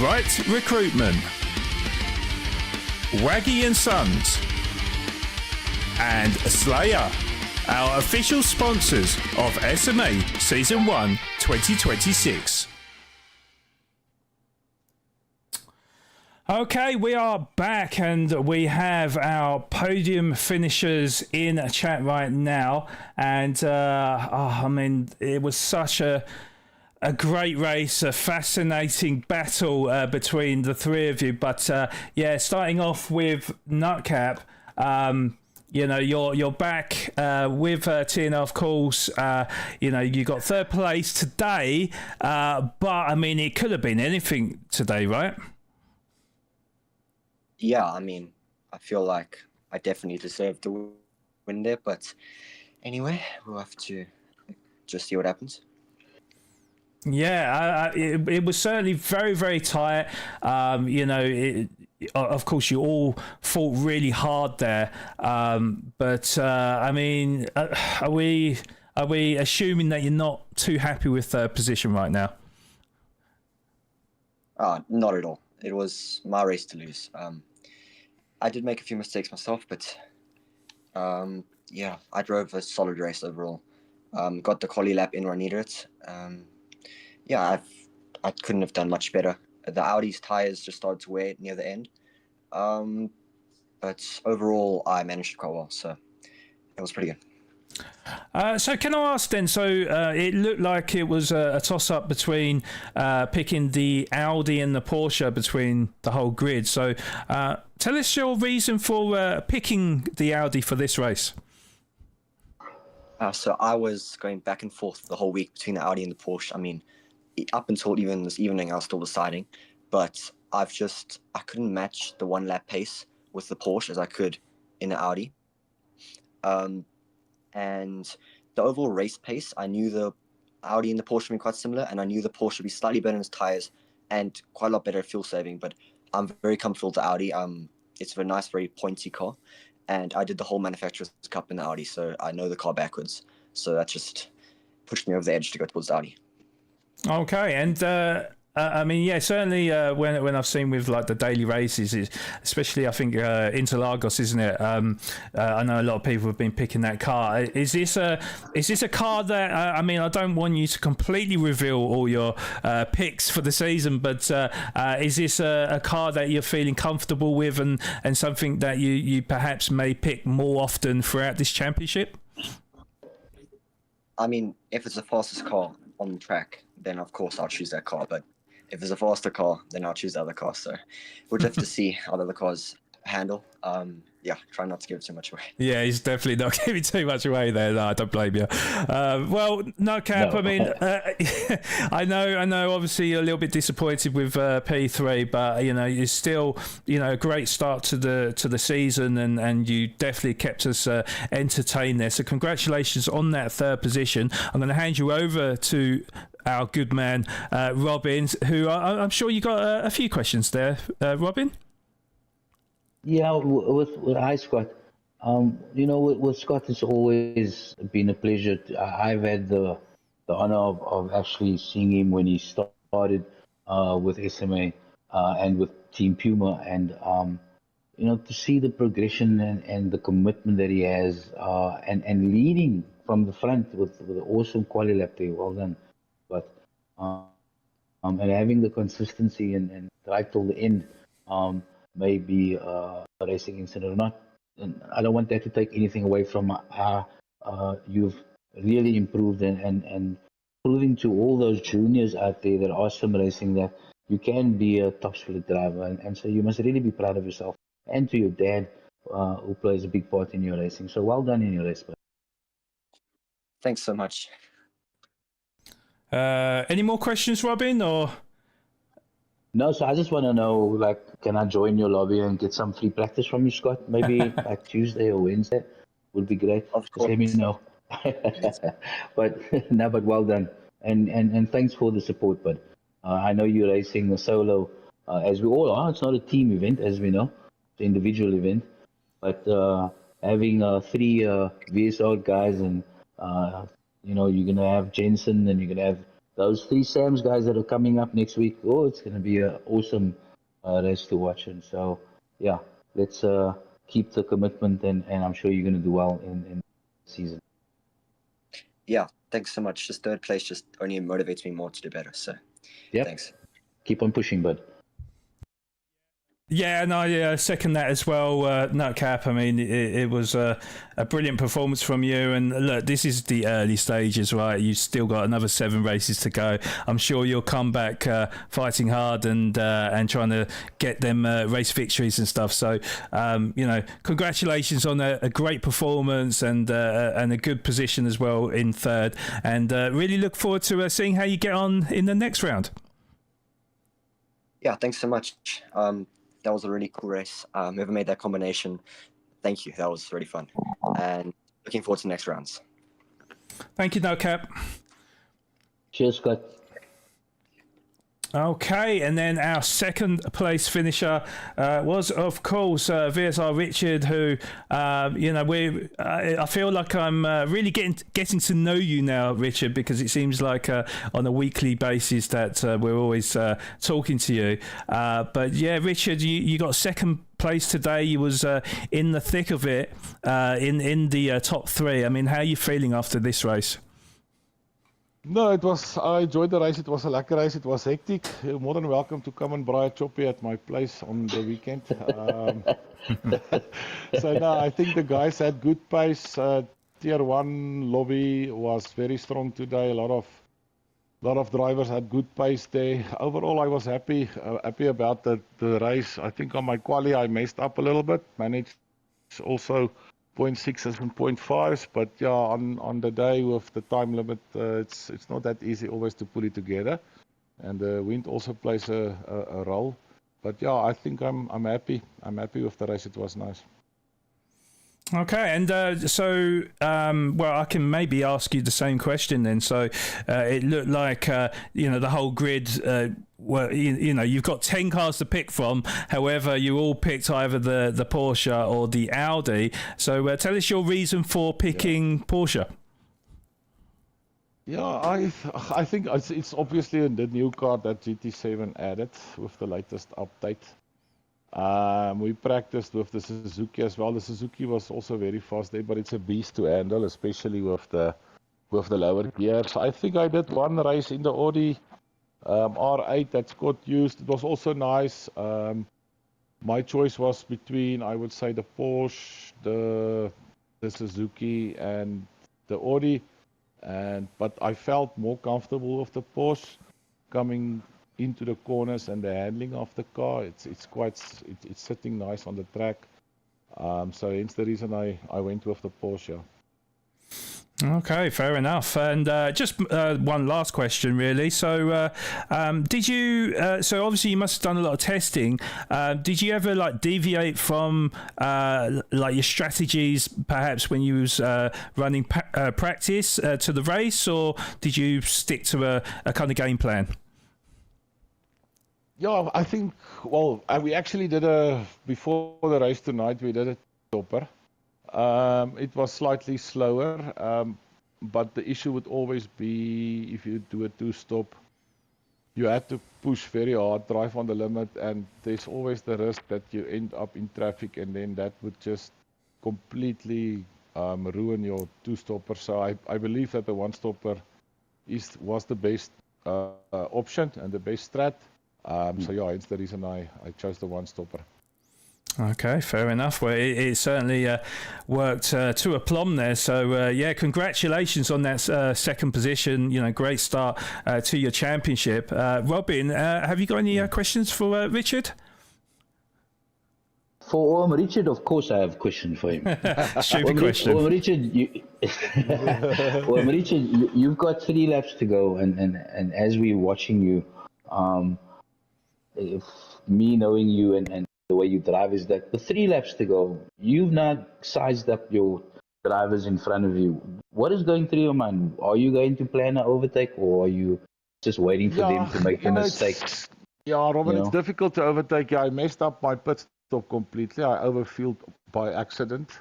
Right Recruitment, Waggy and Sons, and Slayer, our official sponsors of SMA Season 1 2026. Okay, we are back and we have our podium finishers in chat right now. And I mean, it was such a great race, a fascinating battle between the three of you. But yeah, starting off with Nutcap, you know, you're back with Tina, of course. You know, you got third place today, but I mean, it could have been anything today, right? Yeah, I mean, I feel like I definitely deserved to win there, but anyway, we'll have to just see what happens. Yeah, it was certainly very, very tight. You know, of course, you all fought really hard there. But I mean, are we assuming that you're not too happy with third position right now? Not at all. It was my race to lose. I did make a few mistakes myself, but yeah, I drove a solid race overall. Got the quali lap in where I needed it. Yeah, I couldn't have done much better. The Audi's tires just started to wear near the end. But overall, I managed quite well, so it was pretty good. So can I ask then, so it looked like it was a toss-up between picking the Audi and the Porsche between the whole grid. So tell us your reason for picking the Audi for this race. So I was going back and forth the whole week between the Audi and the Porsche. I mean, up until even this evening, I was still deciding. But I couldn't match the one lap pace with the Porsche as I could in the Audi. And the overall race pace, I knew the Audi and the Porsche would be quite similar, and I knew the Porsche would be slightly better in its tires and quite a lot better at fuel saving. But I'm very comfortable with the Audi. It's a nice, very pointy car, and I did the whole manufacturer's cup in the Audi, so I know the car backwards. So that just pushed me over the edge to go towards the Audi. Okay, and I mean, yeah, certainly when I've seen with like the daily races, especially I think Interlagos, isn't it? I know a lot of people have been picking that car. Is this a car that I mean, I don't want you to completely reveal all your picks for the season, but is this a car that you're feeling comfortable with and something that you perhaps may pick more often throughout this championship? I mean, if it's the fastest car on the track, then of course I'll choose that car. But if it's a faster car, then I'll choose the other car. So we'll just have to see how the other cars handle. Yeah, try not to give too much away. Yeah, he's definitely not giving too much away there. No, I don't blame you. Well, no, Cap, no. I mean, I know. Obviously, you're a little bit disappointed with P3, but you know, you're still, you know, a great start to the season, and you definitely kept us entertained there. So, congratulations on that third position. I'm going to hand you over to our good man Robin, who I'm sure you got a few questions there, Robin. Yeah, with I, Scott, you know, with Scott, it's always been a pleasure. I've had the honor of actually seeing him when he started with SMA and with Team Puma, and you know, to see the progression and the commitment that he has, and leading from the front with an awesome quality lap there. Well done. But and having the consistency and right till the end. Maybe a racing incident or not. And I don't want that to take anything away from you've really improved and proving to all those juniors out there that are sim racing that you can be a top split driver, and so you must really be proud of yourself and to your dad, who plays a big part in your racing. So well done in your race, bud. Thanks so much. Any more questions, Robin? Or No, so I just want to know, like, can I join your lobby and get some free practice from you, Scott? Maybe like Tuesday or Wednesday would be great. Of Just let me course. know. But no, but well done, and thanks for the support. But I know you're racing a solo, as we all are. It's not a team event, as we know. It's an individual event. But having three VSR guys, and you're gonna have Jensen, and you're gonna have those three Sam's guys that are coming up next week. Oh, it's gonna be an awesome race to watch. And so, yeah, let's keep the commitment, and I'm sure you're gonna do well in the season. Yeah, thanks so much. Just third place just only motivates me more to do better. So, Yep. thanks. Keep on pushing, bud. yeah, no, yeah, second that as well. Nutcap. I mean, it was a brilliant performance from you. And look, this is the early stages, right? You've still got another 7 races to go. I'm sure you'll come back fighting hard and trying to get them race victories and stuff. So, congratulations on a great performance and a good position as well in third. And really look forward to seeing how you get on in the next round. Yeah, thanks so much. That was a really cool race. Whoever made that combination, thank you. That was really fun. And looking forward to the next rounds. Thank you, Nutcap. Cheers, Scott. Okay, and then our second place finisher was, of course, VSR Richard, who, I feel like I'm really getting to know you now, Richard, because it seems like on a weekly basis that we're always talking to you. But yeah, Richard, you got second place today. You was in the thick of it, in the top 3. I mean, how are you feeling after this race? No, I enjoyed the race. It was a lekker race. It was hectic. You're more than welcome to come and braai a choppy at my place on the weekend. So no, I think the guys had good pace. Tier 1 lobby was very strong today. A lot of drivers had good pace there. Overall, I was happy about the race. I think on my quali I messed up a little bit. Managed also 0.6s and 0.5s, but yeah, on the day with the time limit, it's not that easy always to put it together, and the wind also plays a role. But yeah, I think I'm happy. I'm happy with the race. It was nice. Okay, and I can maybe ask you the same question then. So it looked like the whole grid. You've got 10 cars to pick from. However, you all picked either the Porsche or the Audi. So tell us your reason for picking Porsche. Yeah, I think it's obviously the new car that GT7 added with the latest update. We practiced with the Suzuki as well. The Suzuki was also very fast there, but it's a beast to handle, especially with the lower gears. I think I did one race in the Audi R8 that Scott used. It was also nice. My choice was between, I would say, the Porsche, the Suzuki, and the Audi. But I felt more comfortable with the Porsche coming into the corners, and the handling of the car. It's sitting nice on the track. So hence the reason I went with the Porsche. Okay, fair enough. And just one last question, really. So, did you? So obviously, you must have done a lot of testing. Did you ever deviate from your strategies, perhaps when you was running practice to the race, or did you stick to a kind of game plan? Yeah, I think. Well, we actually did before the race tonight. We did a stopper. It was slightly slower, but the issue would always be if you do a 2-stop, you had to push very hard, drive on the limit, and there's always the risk that you end up in traffic, and then that would just completely ruin your 2-stopper. So I believe that the 1-stopper was the best option and the best strat. So yeah, it's the reason I chose the 1-stopper. Okay, fair enough. Well, it certainly worked to aplomb there. So, yeah, congratulations on that second position. You know, great start to your championship. Robin, have you got any questions for Richard? For Richard, of course, I have a question for him. Stupid question. Richard, you've got 3 laps to go, and as we're watching you, if me knowing you and the way you drive is that the 3 laps to go, you've not sized up your drivers in front of you. What is going through your mind? Are you going to plan an overtake, or are you just waiting for them to make a mistake? Yeah, Robin, You it's know? difficult to overtake. Yeah, I messed up my pit stop completely. I overfueled by accident.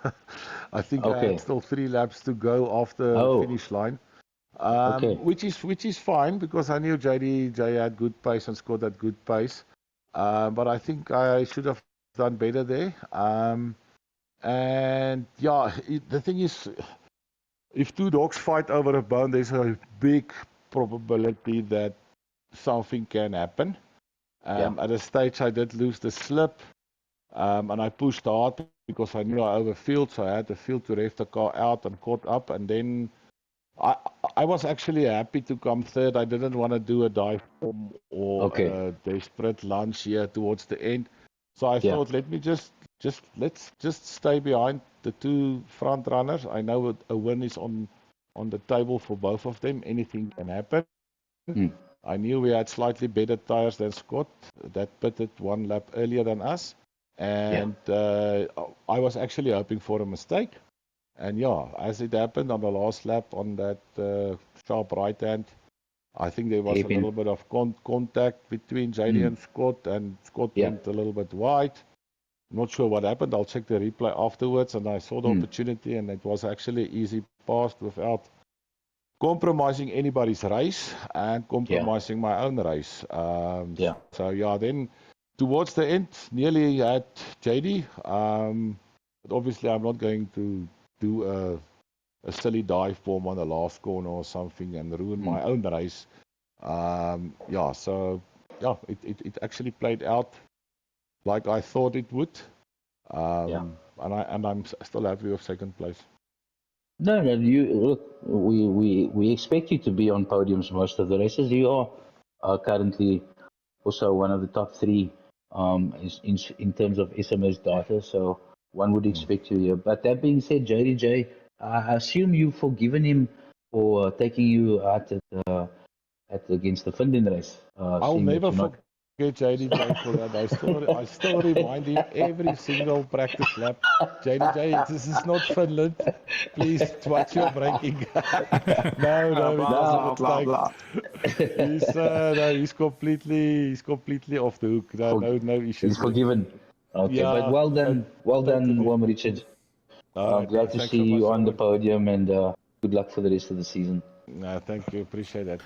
I think I had still 3 laps to go after the finish line. Which is fine, because I knew JD had good pace and Scott had good pace. But I think I should have done better there. And yeah, the thing is, if 2 dogs fight over a bone, there's a big probability that something can happen. At a stage, I did lose the slip, and I pushed hard because I knew I overfilled, so I had the field to rev the car out and caught up. And then I was actually happy to come third. I didn't want to do a dive bomb or a desperate lunge here towards the end. So I thought, let me let's just stay behind the 2 front runners. I know a win is on the table for both of them. Anything can happen. I knew we had slightly better tires than Scott. That pitted 1 lap earlier than us. And I was actually hoping for a mistake. And yeah, as it happened on the last lap on that sharp right hand, I think there was a little bit of contact between JD and Scott went a little bit wide. Not sure what happened. I'll check the replay afterwards, and I saw the opportunity, and it was actually easy passed without compromising anybody's race and compromising my own race. So yeah, then towards the end, nearly had JD. But obviously, I'm not going to do a silly dive bomb on the last corner or something and ruin my own race. It actually played out like I thought it would. And I'm still happy with second place. No, you look. We expect you to be on podiums most of the races. You are currently also one of the top 3 in terms of SMA's data. So one would expect you here. But that being said, JDJ, I assume you've forgiven him for taking you out against the Finland race. I'll never forget JDJ for that. I still remind him every single practice lap. JDJ, this is not Finland. Please watch your braking. No, he's completely off the hook. No issues. He's forgiven. Okay, but well done, Warm Richard. Glad to see you on the podium, and good luck for the rest of the season. No, thank you. Appreciate that.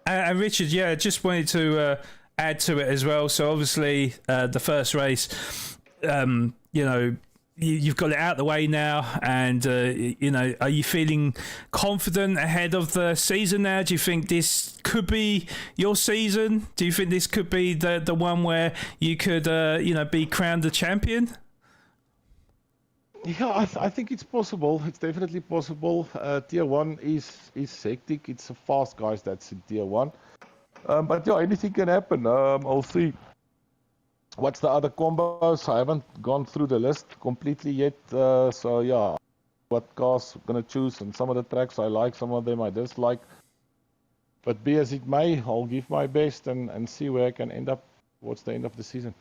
And Richard, just wanted to add to it as well. So obviously, the first race, you've got it out the way now, and are you feeling confident ahead of the season now? Do you think this could be your season? Do you think this could be the one where you could be crowned the champion? Yeah, I think it's possible. It's definitely possible. Tier 1 is hectic. It's a fast guys that's in Tier 1. But yeah, anything can happen. I'll see. What's the other combos? I haven't gone through the list completely yet. So yeah, what cars I'm going to choose, and some of the tracks I like, some of them I dislike. But be as it may, I'll give my best and see where I can end up towards the end of the season.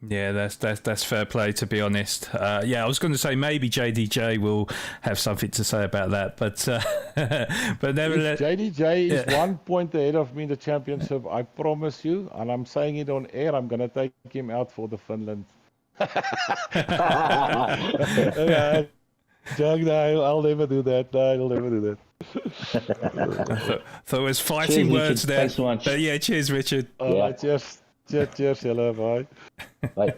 Yeah, that's fair play, to be honest. I was going to say maybe JDJ will have something to say about that, but nevertheless, JDJ is 1 point ahead of me in the championship, I promise you, and I'm saying it on air. I'm going to take him out for the Finland. I'll never do that. I'll never do that. thought it was fighting words there. Thanks so much. Yeah, cheers, Richard. Cheers. Cheers, hello, bye. Bye.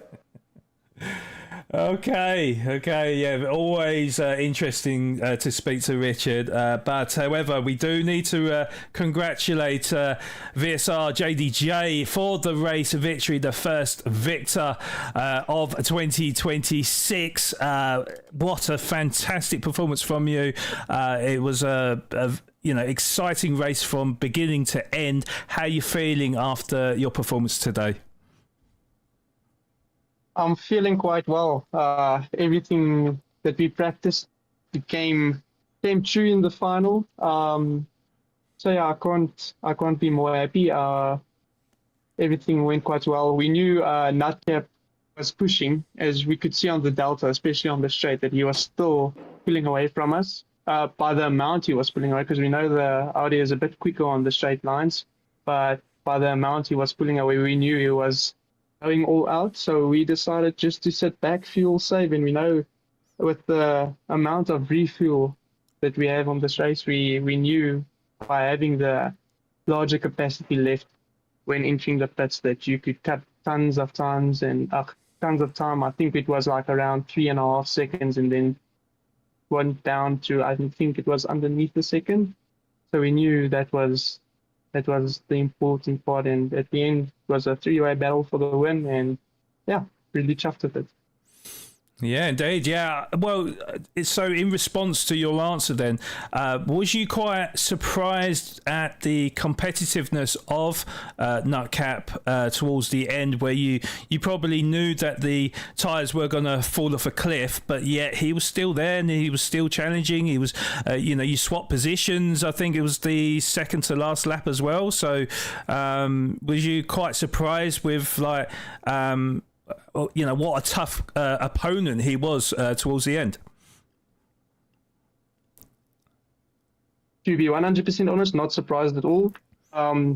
Okay, yeah, always interesting to speak to Richard. But however, we do need to congratulate VSR JDJ for the race victory, the first victor of 2026. What a fantastic performance from you! It was a exciting race from beginning to end. How are you feeling after your performance today? I'm feeling quite well. Everything that we practiced came true in the final. So yeah, I can't be more happy. Everything went quite well. We knew Nutcap was pushing, as we could see on the Delta, especially on the straight, that he was still pulling away from us. By the amount he was pulling away, because we know the Audi is a bit quicker on the straight lines, but by the amount he was pulling away, we knew he was going all out. So we decided just to sit back, fuel save, and we know with the amount of refuel that we have on this race, we knew by having the larger capacity left when entering the pits that you could cut tons of times and tons of time. I think it was like around 3.5 seconds, and then went down to, I think it was underneath the second. So we knew that was the important part, and at the end it was a three-way battle for the win, and yeah, really chuffed with it. Yeah, indeed. Yeah. Well, so in response to your answer then, was you quite surprised at the competitiveness of Nutcap towards the end, where you probably knew that the tyres were going to fall off a cliff, but yet he was still there and he was still challenging. He was, you swapped positions. I think it was the second to last lap as well. So was you quite surprised with what a tough opponent he was towards the end? To be 100% honest, not surprised at all.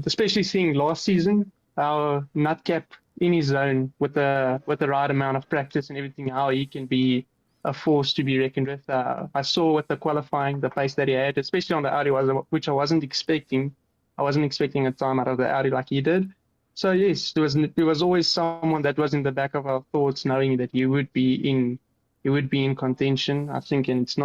Especially seeing last season, our Nutcap in his zone with the right amount of practice and everything, how he can be a force to be reckoned with. I saw with the qualifying, the pace that he had, especially on the Audi, which I wasn't expecting. I wasn't expecting a time out of the Audi like he did. So yes, there was always someone that was in the back of our thoughts, knowing that you would be in contention. I think, and it's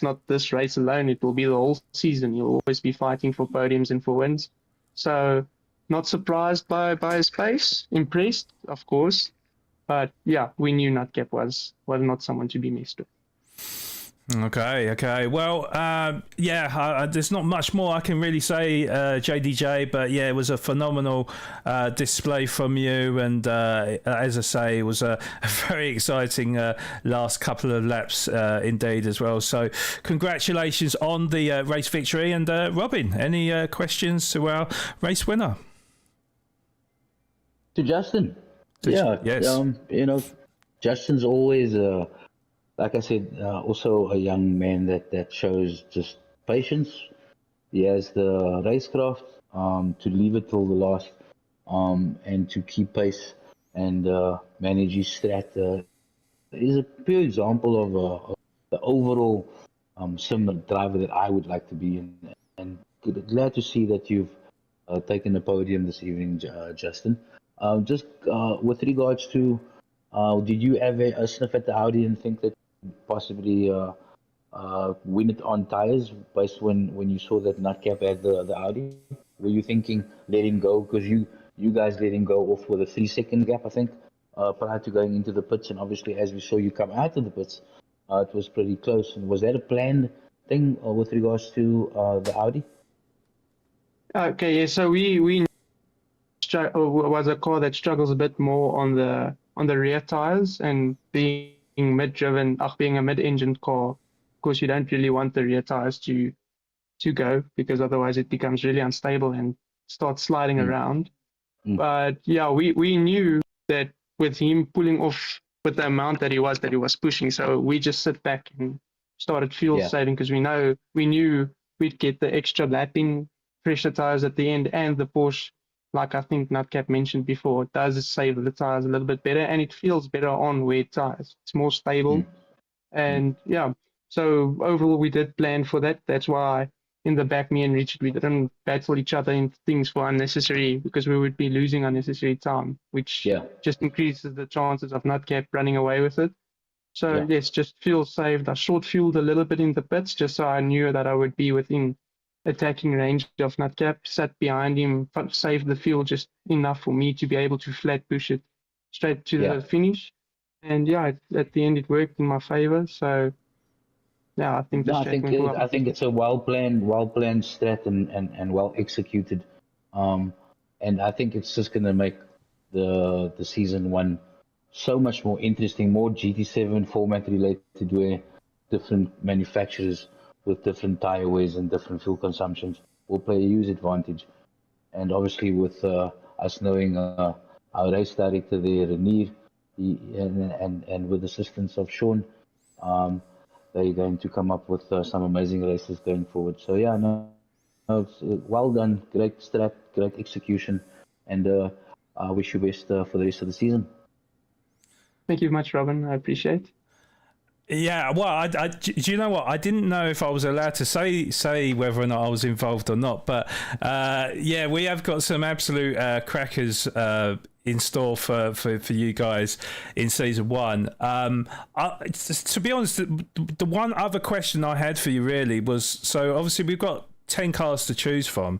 not this race alone. It will be the whole season. You'll always be fighting for podiums and for wins. So not surprised by his pace. Impressed, of course, but yeah, we knew Nutcap was not someone to be messed with. Okay. Well, there's not much more I can really say, JDJ, but yeah, it was a phenomenal display from you, and as I say, it was a very exciting last couple of laps indeed as well. So congratulations on the race victory. And Robin, any questions to our race winner? To Justin. Yes. Justin's always like I said, also a young man that shows just patience. He has the racecraft to leave it till the last and to keep pace and manage his strat. He's a pure example of the overall sim driver that I would like to be in. And glad to see that you've taken the podium this evening, Justin. Just with regards to, did you have a sniff at the Audi and think that possibly win it on tires based when you saw that Nutcap had the Audi? Were you thinking let him go, because you guys let him go off with a 3-second gap, I think, prior to going into the pits, and obviously as we saw you come out of the pits, it was pretty close. And was that a planned thing with regards to the Audi? Okay, yeah. So we was a car that struggles a bit more on the rear tires, and being mid-driven, being a mid-engine car, of course you don't really want the rear tires to go, because otherwise it becomes really unstable and starts sliding around. But yeah, we knew that with him pulling off with the amount that he was pushing, so we just sit back and started fuel saving, because we knew we'd get the extra lapping pressure tires at the end, and the Porsche, like I think Nutcap mentioned before, it does save the tires a little bit better, and it feels better on wet tires. It's more stable. And yeah, so overall we did plan for that. That's why in the back, me and Richard, we didn't battle each other in things for unnecessary, because we would be losing unnecessary time, which just increases the chances of Nutcap running away with it. So Yeah. yes, just fuel saved. I short fueled a little bit in the pits just so I knew that I would be within attacking range of Nutcap. Sat behind him, saved the fuel just enough for me to be able to flat push it straight to Yeah. the finish. And yeah, at the end it worked in my favor. So yeah, I think the No, strat went well. I think it's a well planned strat and well executed. And I think it's just gonna make the season one so much more interesting, more GT7 format related, where different manufacturers with different tire wears and different fuel consumptions will play a huge advantage. And obviously with us knowing our race director there, Renier, and with assistance of Sean, they're going to come up with some amazing races going forward. So yeah, no, it's well done, great strat, great execution, and I wish you best for the rest of the season. Thank you much, Robin. I appreciate. Yeah, well, do you know what? I didn't know if I was allowed to say whether or not I was involved or not, but yeah, we have got some absolute crackers in store for you guys in season one. To be honest, the one other question I had for you really was, so obviously we've got 10 cars to choose from.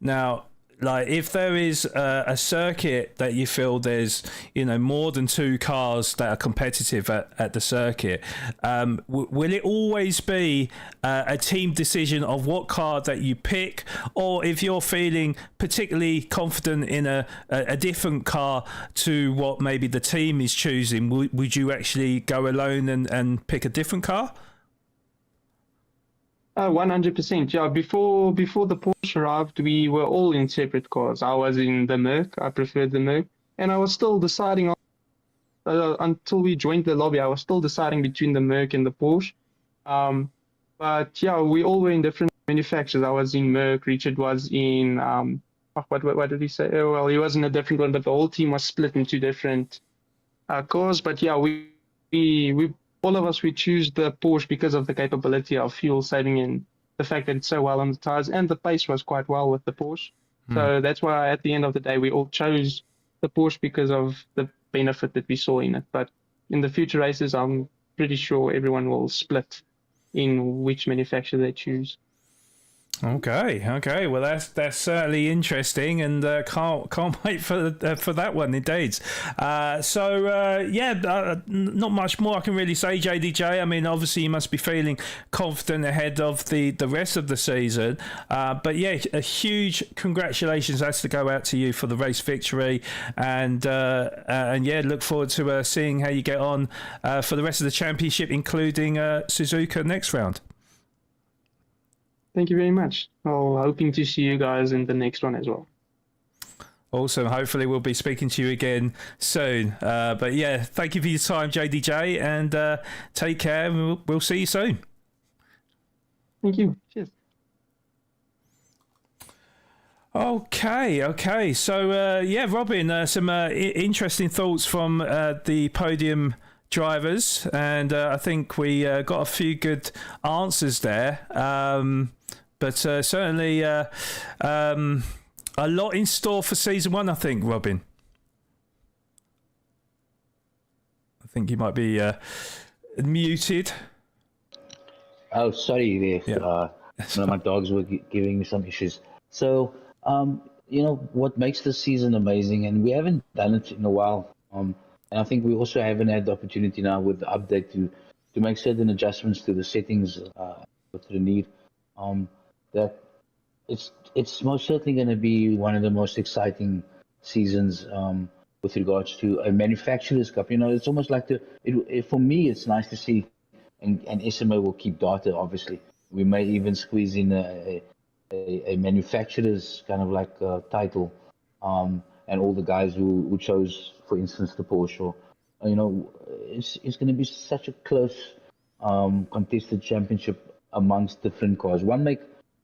Now, like, if there is a circuit that you feel there's, you know, more than 2 cars that are competitive at the circuit, will it always be a team decision of what car that you pick? Or if you're feeling particularly confident in a different car to what maybe the team is choosing, would you actually go alone and pick a different car? 100%. Yeah, before the Porsche arrived, we were all in separate cars. I was in the Merc. I preferred the Merc, and I was still deciding until we joined the lobby. I was still deciding between the Merc and the Porsche. But yeah, we all were in different manufacturers. I was in Merc. Richard was in what did he say? Oh, well, he was in a different one, but the whole team was split into different cars. But yeah, we all of us, we choose the Porsche because of the capability of fuel saving and the fact that it's so well on the tires, and the pace was quite well with the Porsche. So that's why at the end of the day, we all chose the Porsche because of the benefit that we saw in it. But in the future races, I'm pretty sure everyone will split in which manufacturer they choose. Okay. Well, that's certainly interesting, and can't wait for that one indeed. Not much more I can really say, JDJ. I mean, obviously you must be feeling confident ahead of the rest of the season. But yeah, a huge congratulations has to go out to you for the race victory, and yeah, look forward to seeing how you get on for the rest of the championship, including Suzuka next round. Thank you very much. Hoping to see you guys in the next one as well. Awesome. Hopefully we'll be speaking to you again soon. But yeah, thank you for your time, JDJ, and take care, and we'll see you soon. Thank you. Cheers. Okay. So yeah, Robin, some interesting thoughts from the podium drivers, and I think we got a few good answers there. But certainly a lot in store for season one, I think, Robin. I think you might be muted. Oh, sorry, there. Yeah. One of my dogs were giving me some issues. So, you know, what makes this season amazing, and we haven't done it in a while, and I think we also haven't had the opportunity now with the update to make certain adjustments to the settings with the need. That it's most certainly going to be one of the most exciting seasons with regards to a manufacturer's cup. You know, it's almost like for me, it's nice to see, and SMA will keep data. Obviously, we may even squeeze in a manufacturer's kind of like title, and all the guys who chose, for instance, the Porsche. Or, you know, it's going to be such a close contested championship amongst different cars. One make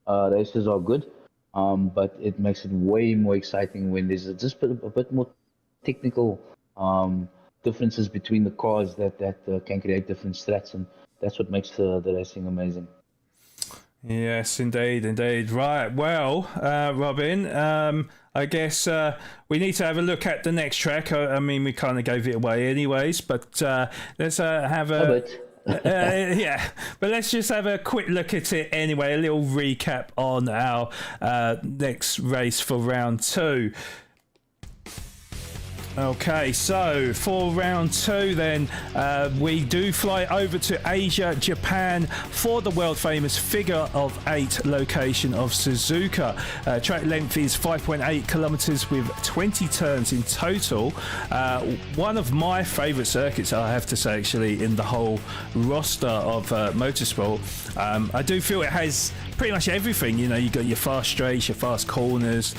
races are good, but it makes it way more exciting when there's just a bit more technical differences between the cars that can create different strats, and that's what makes the racing amazing. Yes, indeed. Right. Well, Robin, I guess we need to have a look at the next track. I mean, we kind of gave it away anyways, but let's have a... yeah, but let's just have a quick look at it anyway. A little recap on our next race for round 2. Okay, so for round 2 then, we do fly over to Asia, Japan for the world famous figure of 8 location of Suzuka. Track length is 5.8 kilometers with 20 turns in total. One of my favorite circuits, I have to say, actually, in the whole roster of motorsport. I do feel it has pretty much everything. You know, you got your fast straights, your fast corners,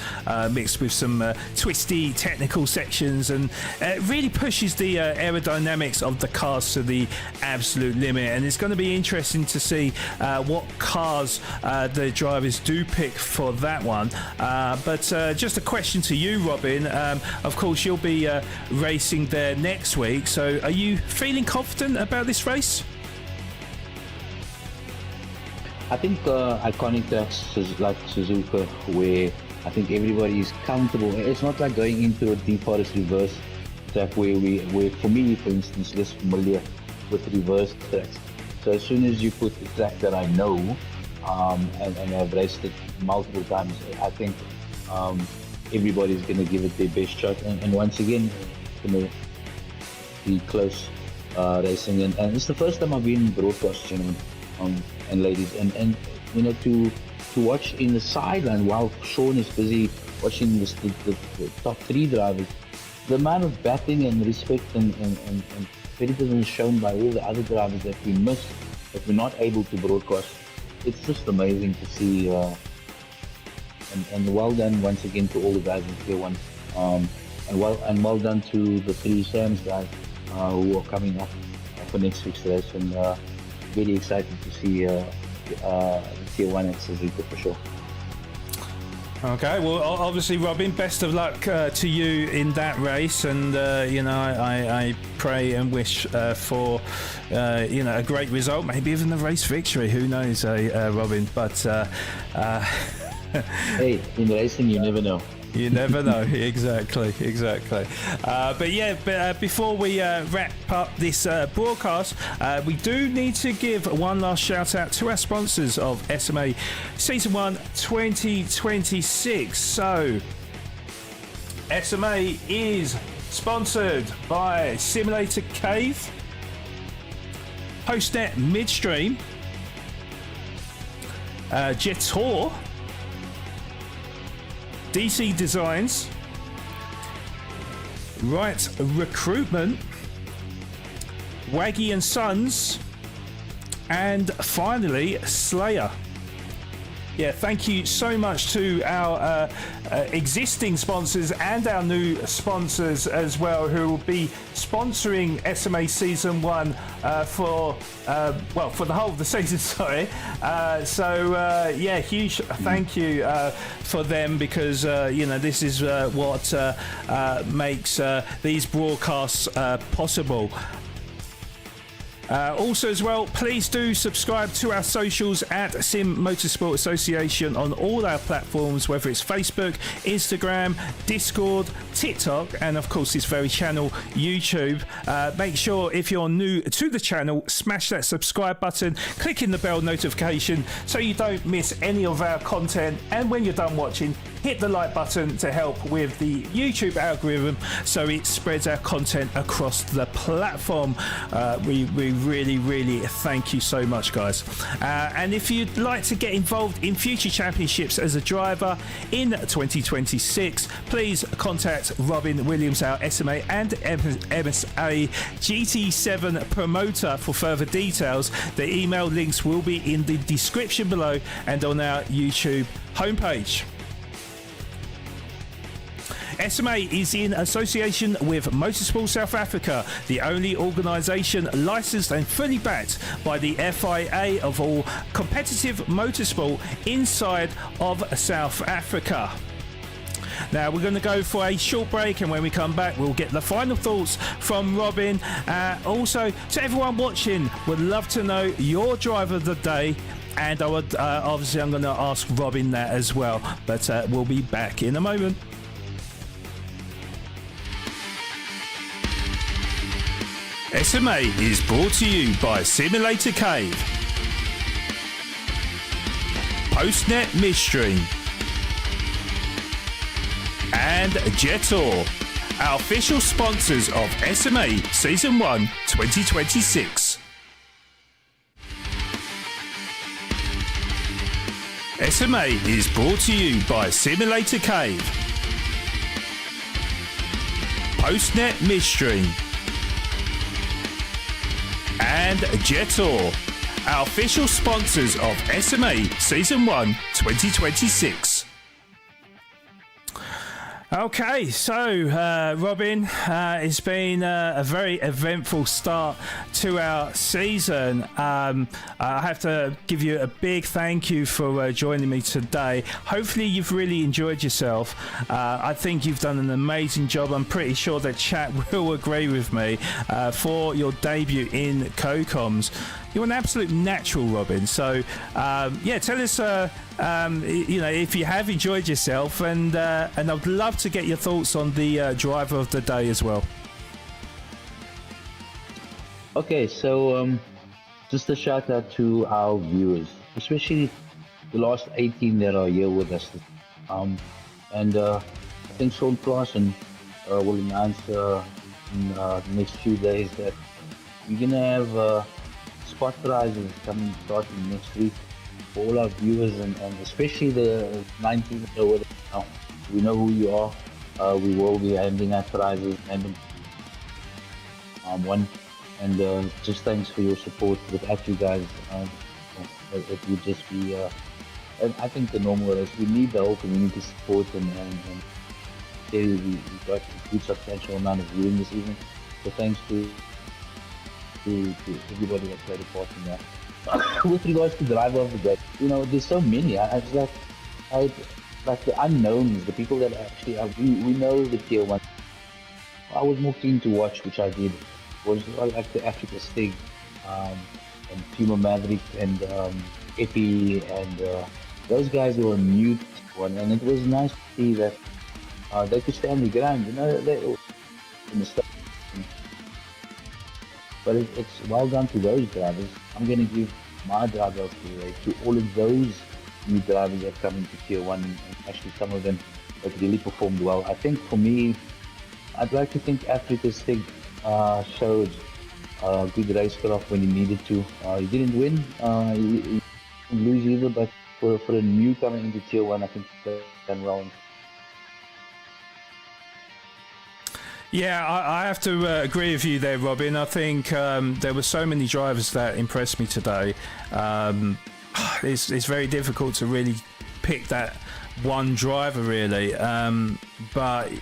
mixed with some twisty technical sections, and it really pushes the aerodynamics of the cars to the absolute limit. And it's going to be interesting to see what cars the drivers do pick for that one. But just a question to you, Robin. Of course, you'll be racing there next week. So are you feeling confident about this race? I think iconic tracks like Suzuka, where I think everybody is comfortable. It's not like going into a deep forest reverse track where for me, for instance, less familiar with reverse tracks. So as soon as you put a track that I know and I've raced it multiple times, I think everybody's going to give it their best shot. And once again, it's going to be close racing. And it's the first time I've been broadcast, and ladies, and you know, to watch in the sideline while Sean is busy watching the top 3 drivers, the amount of batting and respect and criticism shown by all the other drivers that we missed, that we're not able to broadcast, it's just amazing to see. And well done once again to all the guys in Tier 1, and well done to the 3 Sams guys who are coming up for next week's race, and really excited to see Tier 1 at Suzuka for sure. Okay, well, obviously, Robin, best of luck to you in that race, and you know, I pray and wish for you know, a great result, maybe even the race victory. Who knows, Robin? But hey, in racing, you never know. You never know. Exactly. But yeah, before we wrap up this broadcast, we do need to give one last shout out to our sponsors of SMA Season 1 2026. So SMA is sponsored by Simulator Cave, HostNet Midstream, Jetor, DC Designs, Right Recruitment, Waggy and Sons, and finally Slayer. Yeah, thank you so much to our existing sponsors and our new sponsors as well, who will be sponsoring SMA Season 1 for the whole of the season, sorry. Yeah, huge thank you for them, because, you know, this is what makes these broadcasts possible. Also as well, please do subscribe to our socials at Sim Motorsport Association on all our platforms, whether it's Facebook, Instagram, Discord, TikTok, and of course this very channel, YouTube. Make sure, if you're new to the channel, smash that subscribe button, click in the bell notification so you don't miss any of our content, and when you're done watching, hit the like button to help with the YouTube algorithm so it spreads our content across the platform. We really thank you so much, guys. And if you'd like to get involved in future championships as a driver in 2026, please contact Robin Williams, our SMA and MSA GT7 promoter, for further details. The email links will be in the description below and on our YouTube homepage. SMA is in association with Motorsport South Africa, the only organisation licensed and fully backed by the FIA of all competitive motorsport inside of South Africa. Now we're going to go for a short break, and when we come back we'll get the final thoughts from Robin. Also, to everyone watching, would love to know your driver of the day, and I would obviously I'm going to ask Robin that as well, but we'll be back in a moment. SMA is brought to you by Simulator Cave, Postnet Midstream, and Jetor, our official sponsors of SMA Season 1 2026. SMA is brought to you by Simulator Cave, Postnet Midstream, and Jetor, our official sponsors of SMA Season 1 2026. Okay, so Robin, it's been a very eventful start to our season. I have to give you a big thank you for joining me today. Hopefully you've really enjoyed yourself. I think you've done an amazing job. I'm pretty sure that chat will agree with me for your debut in CoComs. You're an absolute natural, Robin. So, yeah, tell us, if you have enjoyed yourself, and I'd love to get your thoughts on the driver of the day as well. Okay, so just a shout out to our viewers, especially the last 18 that are here with us. I think Sean Clausen will announce in the next few days that we're gonna have spot prizes coming starting next week for all our viewers, and especially the 19 now. We know who you are. We will be handing out prizes and one. And just thanks for your support. Without you guys, it would just be. And I think the normal is we need the whole community support, and we got a huge substantial amount of viewing this evening. So thanks to everybody that played a part in that. With regards to driver of the day, there's so many. I was like the unknowns, the people that actually we know the tier one. I was more keen to watch, which I did, was like the Africa Stig, and Puma Maverick, and Epi, and those guys were mute one, and it was nice to see that they could stand the ground. They in the stuff. But it's well done to those drivers. I'm going to give my driver of the day to all of those new drivers that come into Tier 1, and actually some of them that really performed well. I think for me, I'd like to think Africa's Stig showed good racecraft when he needed to. He didn't win, he didn't lose either, but for a newcomer into Tier 1, I think he's done well. Yeah, I have to agree with you there, Robin. I think there were so many drivers that impressed me today. It's very difficult to really pick that one driver, really. But do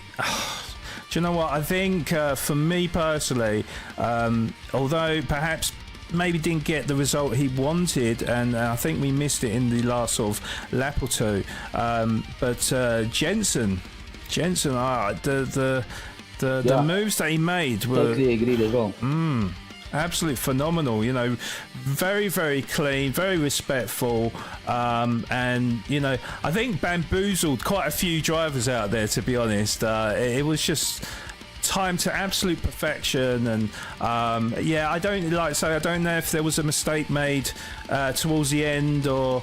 you know what? I think for me personally, although perhaps maybe didn't get the result he wanted, and I think we missed it in the last sort of lap or two. But Jensen, the moves that he made were totally agreed as well. Absolutely phenomenal. Very, very clean, very respectful, and I think bamboozled quite a few drivers out there, to be honest. It was just time to absolute perfection, and I don't know if there was a mistake made towards the end, or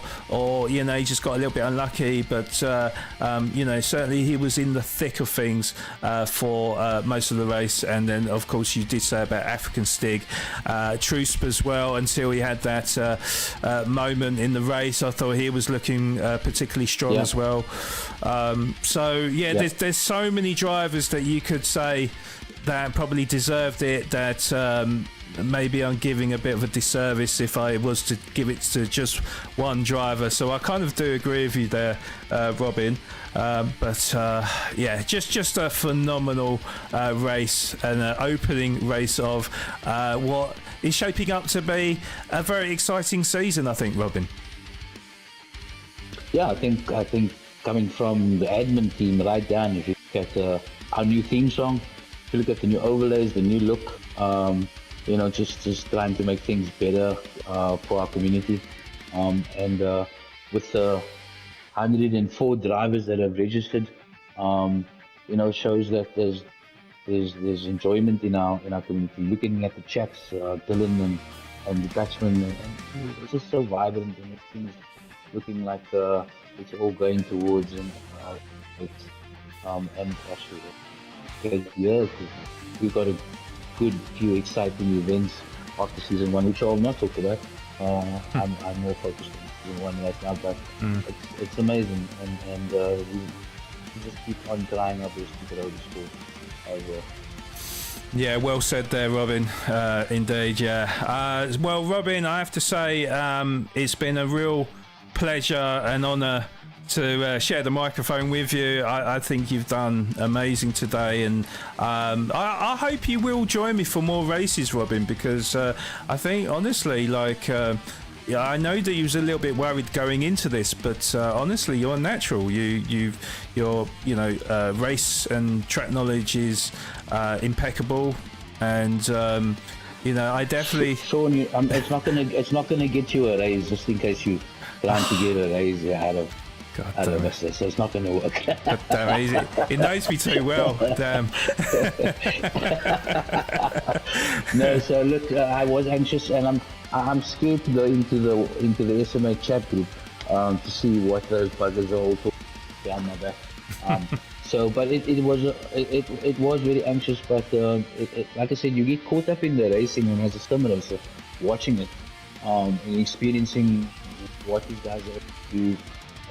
he just got a little bit unlucky, but certainly he was in the thick of things for most of the race. And then of course you did say about African Stig, Trusp as well, until he had that moment in the race. I thought he was looking particularly strong as well. There's so many drivers that you could say that probably deserved it, that maybe I'm giving a bit of a disservice if I was to give it to just one driver. So I kind of do agree with you there, Robin. Just a phenomenal race, and an opening race of what is shaping up to be a very exciting season, I think, Robin. Yeah, I think coming from the admin team right down, if you look at our new theme song, if you look at the new overlays, the new look, just trying to make things better for our community. With the 104 drivers that have registered, shows that there's there's enjoyment in our community. Looking at the chats, Dylan and the Dutchman, and it's just so vibrant, and everything's looking like it's all going towards and actually great year. We've got a good few exciting events after season 1, which I'll not talk about. I'm more focused on season 1 right now, but it's amazing, and we just keep on trying our best to grow the sport as well. Yeah, well said there, Robin. Indeed, yeah. Well, Robin, I have to say it's been a real pleasure and honour to share the microphone with you. I think you've done amazing today, and I hope you will join me for more races, Robin, because I think, honestly, like... yeah, I know that you was a little bit worried going into this, but honestly, you're natural. Your race and track knowledge is impeccable, and I definitely. Sean, it's not gonna get you a raise, just in case you trying to get a raise out of us. So it's not gonna work. Damn, he knows me too well. Damn. No, so look, I was anxious, and I'm scared to go into the SMA chat group to see what those buggers are all talking down my back. But it was very anxious. But like I said, you get caught up in the racing, and as a sim racer, watching it and experiencing what these guys are do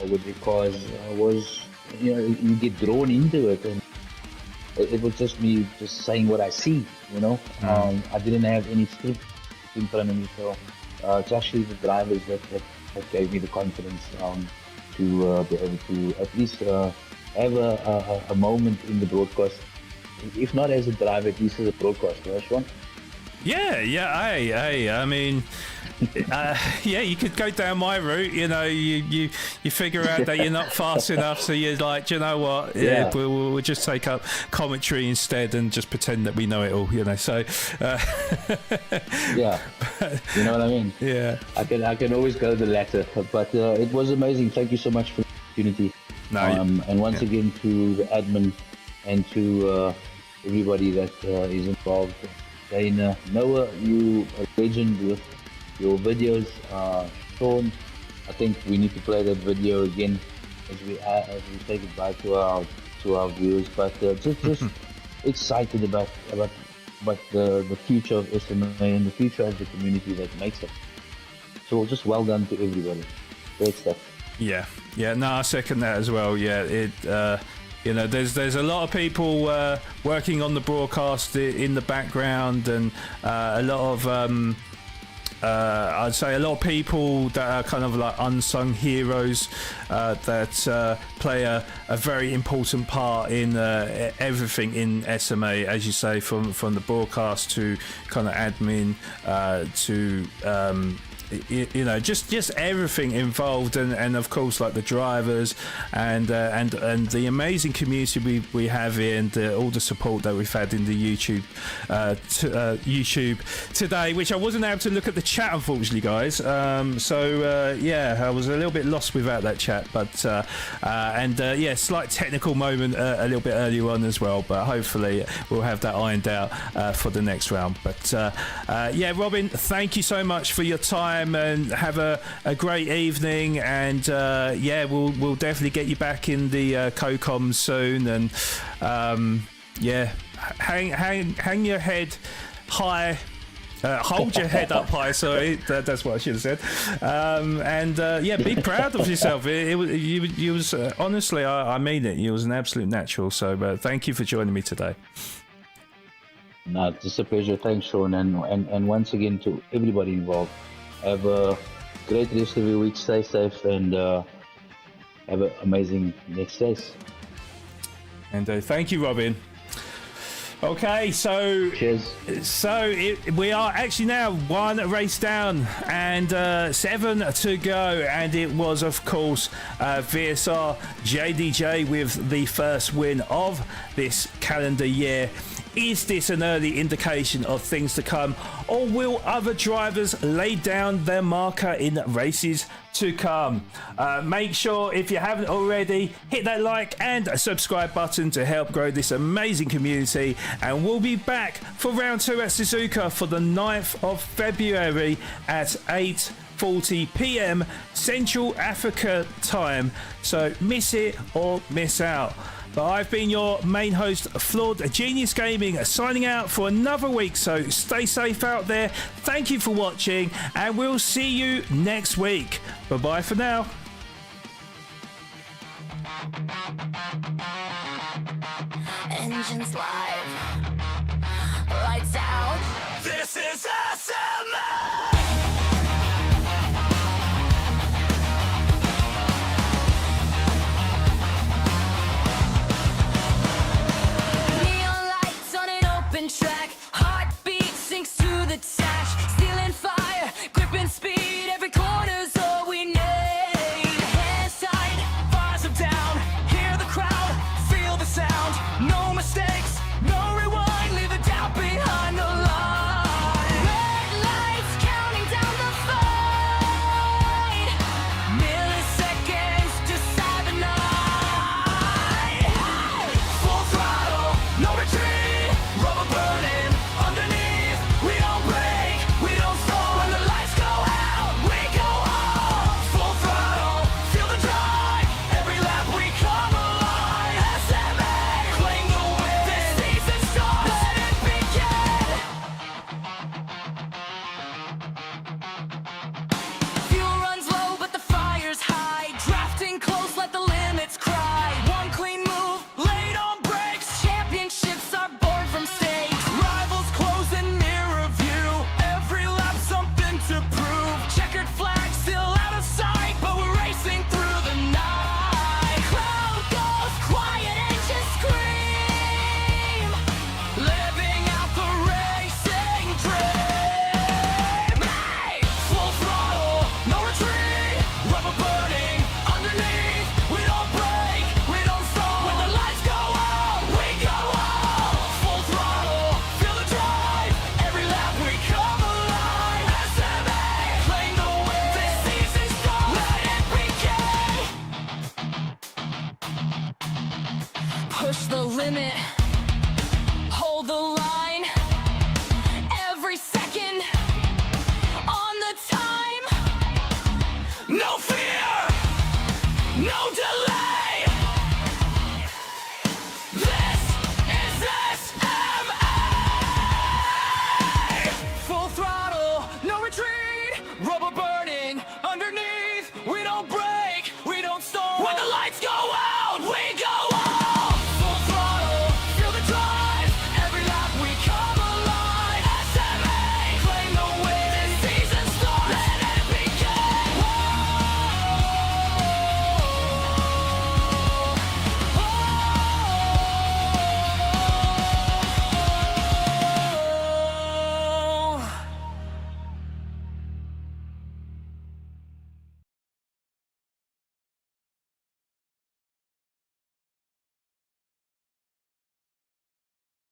with their cars was, you get drawn into it, and it was just me just saying what I see. I didn't have any script in front of me, so it's actually the drivers that gave me the confidence to be able to at least have a moment in the broadcast, if not as a driver, at least as a broadcaster, right, Sean? Hey, I mean, you could go down my route. You figure out that you're not fast enough, so you're like, do you know what? Yeah. We'll just take up commentary instead and just pretend that we know it all. So. Yeah, you know what I mean. Yeah. I can always go the latter, but it was amazing. Thank you so much for the opportunity. No, and once again to the admin and to everybody that is involved. Dana, Noah, you a legend with your videos. Sean, I think we need to play that video again as we say goodbye to our viewers. But just excited about the future of SMA and the future of the community that makes it. So just well done to everybody. Great stuff. Yeah, no, I second that as well. Yeah, there's a lot of people working on the broadcast in the background, and a lot of I'd say a lot of people that are kind of like unsung heroes that play a very important part in everything in SMA, as you say, from the broadcast to kind of admin to just everything involved, and of course, like the drivers and the amazing community we have here, and all the support that we've had in the YouTube today, which I wasn't able to look at the chat, unfortunately, guys. I was a little bit lost without that chat, but slight technical moment a little bit earlier on as well, but hopefully we'll have that ironed out for the next round. But Robin, thank you so much for your time, and have a great evening, and we'll definitely get you back in the co-coms soon, and hang your head high. Hold your head up high. Sorry, that's what I should have said. Be proud of yourself. You was honestly, I mean it. You was an absolute natural. So thank you for joining me today. No, it's just a pleasure. Thanks, Sean, and once again to everybody involved. Have a great rest of your week. Stay safe, and have an amazing next race. And thank you, Robin. Okay, so cheers. We are actually now one race down and 7 to go, and it was, of course, VSR JDJ with the first win of this calendar year. Is this an early indication of things to come, or will other drivers lay down their marker in races to come. Make sure, if you haven't already, hit that like and subscribe button to help grow this amazing community, and we'll be back for round 2 at Suzuka for the 9th of February at 8:40 p.m. Central Africa time, so miss it or miss out. But I've been your main host, Flawed Genius Gaming, signing out for another week, so stay safe out there. Thank you for watching, and we'll see you next week. Bye bye for now.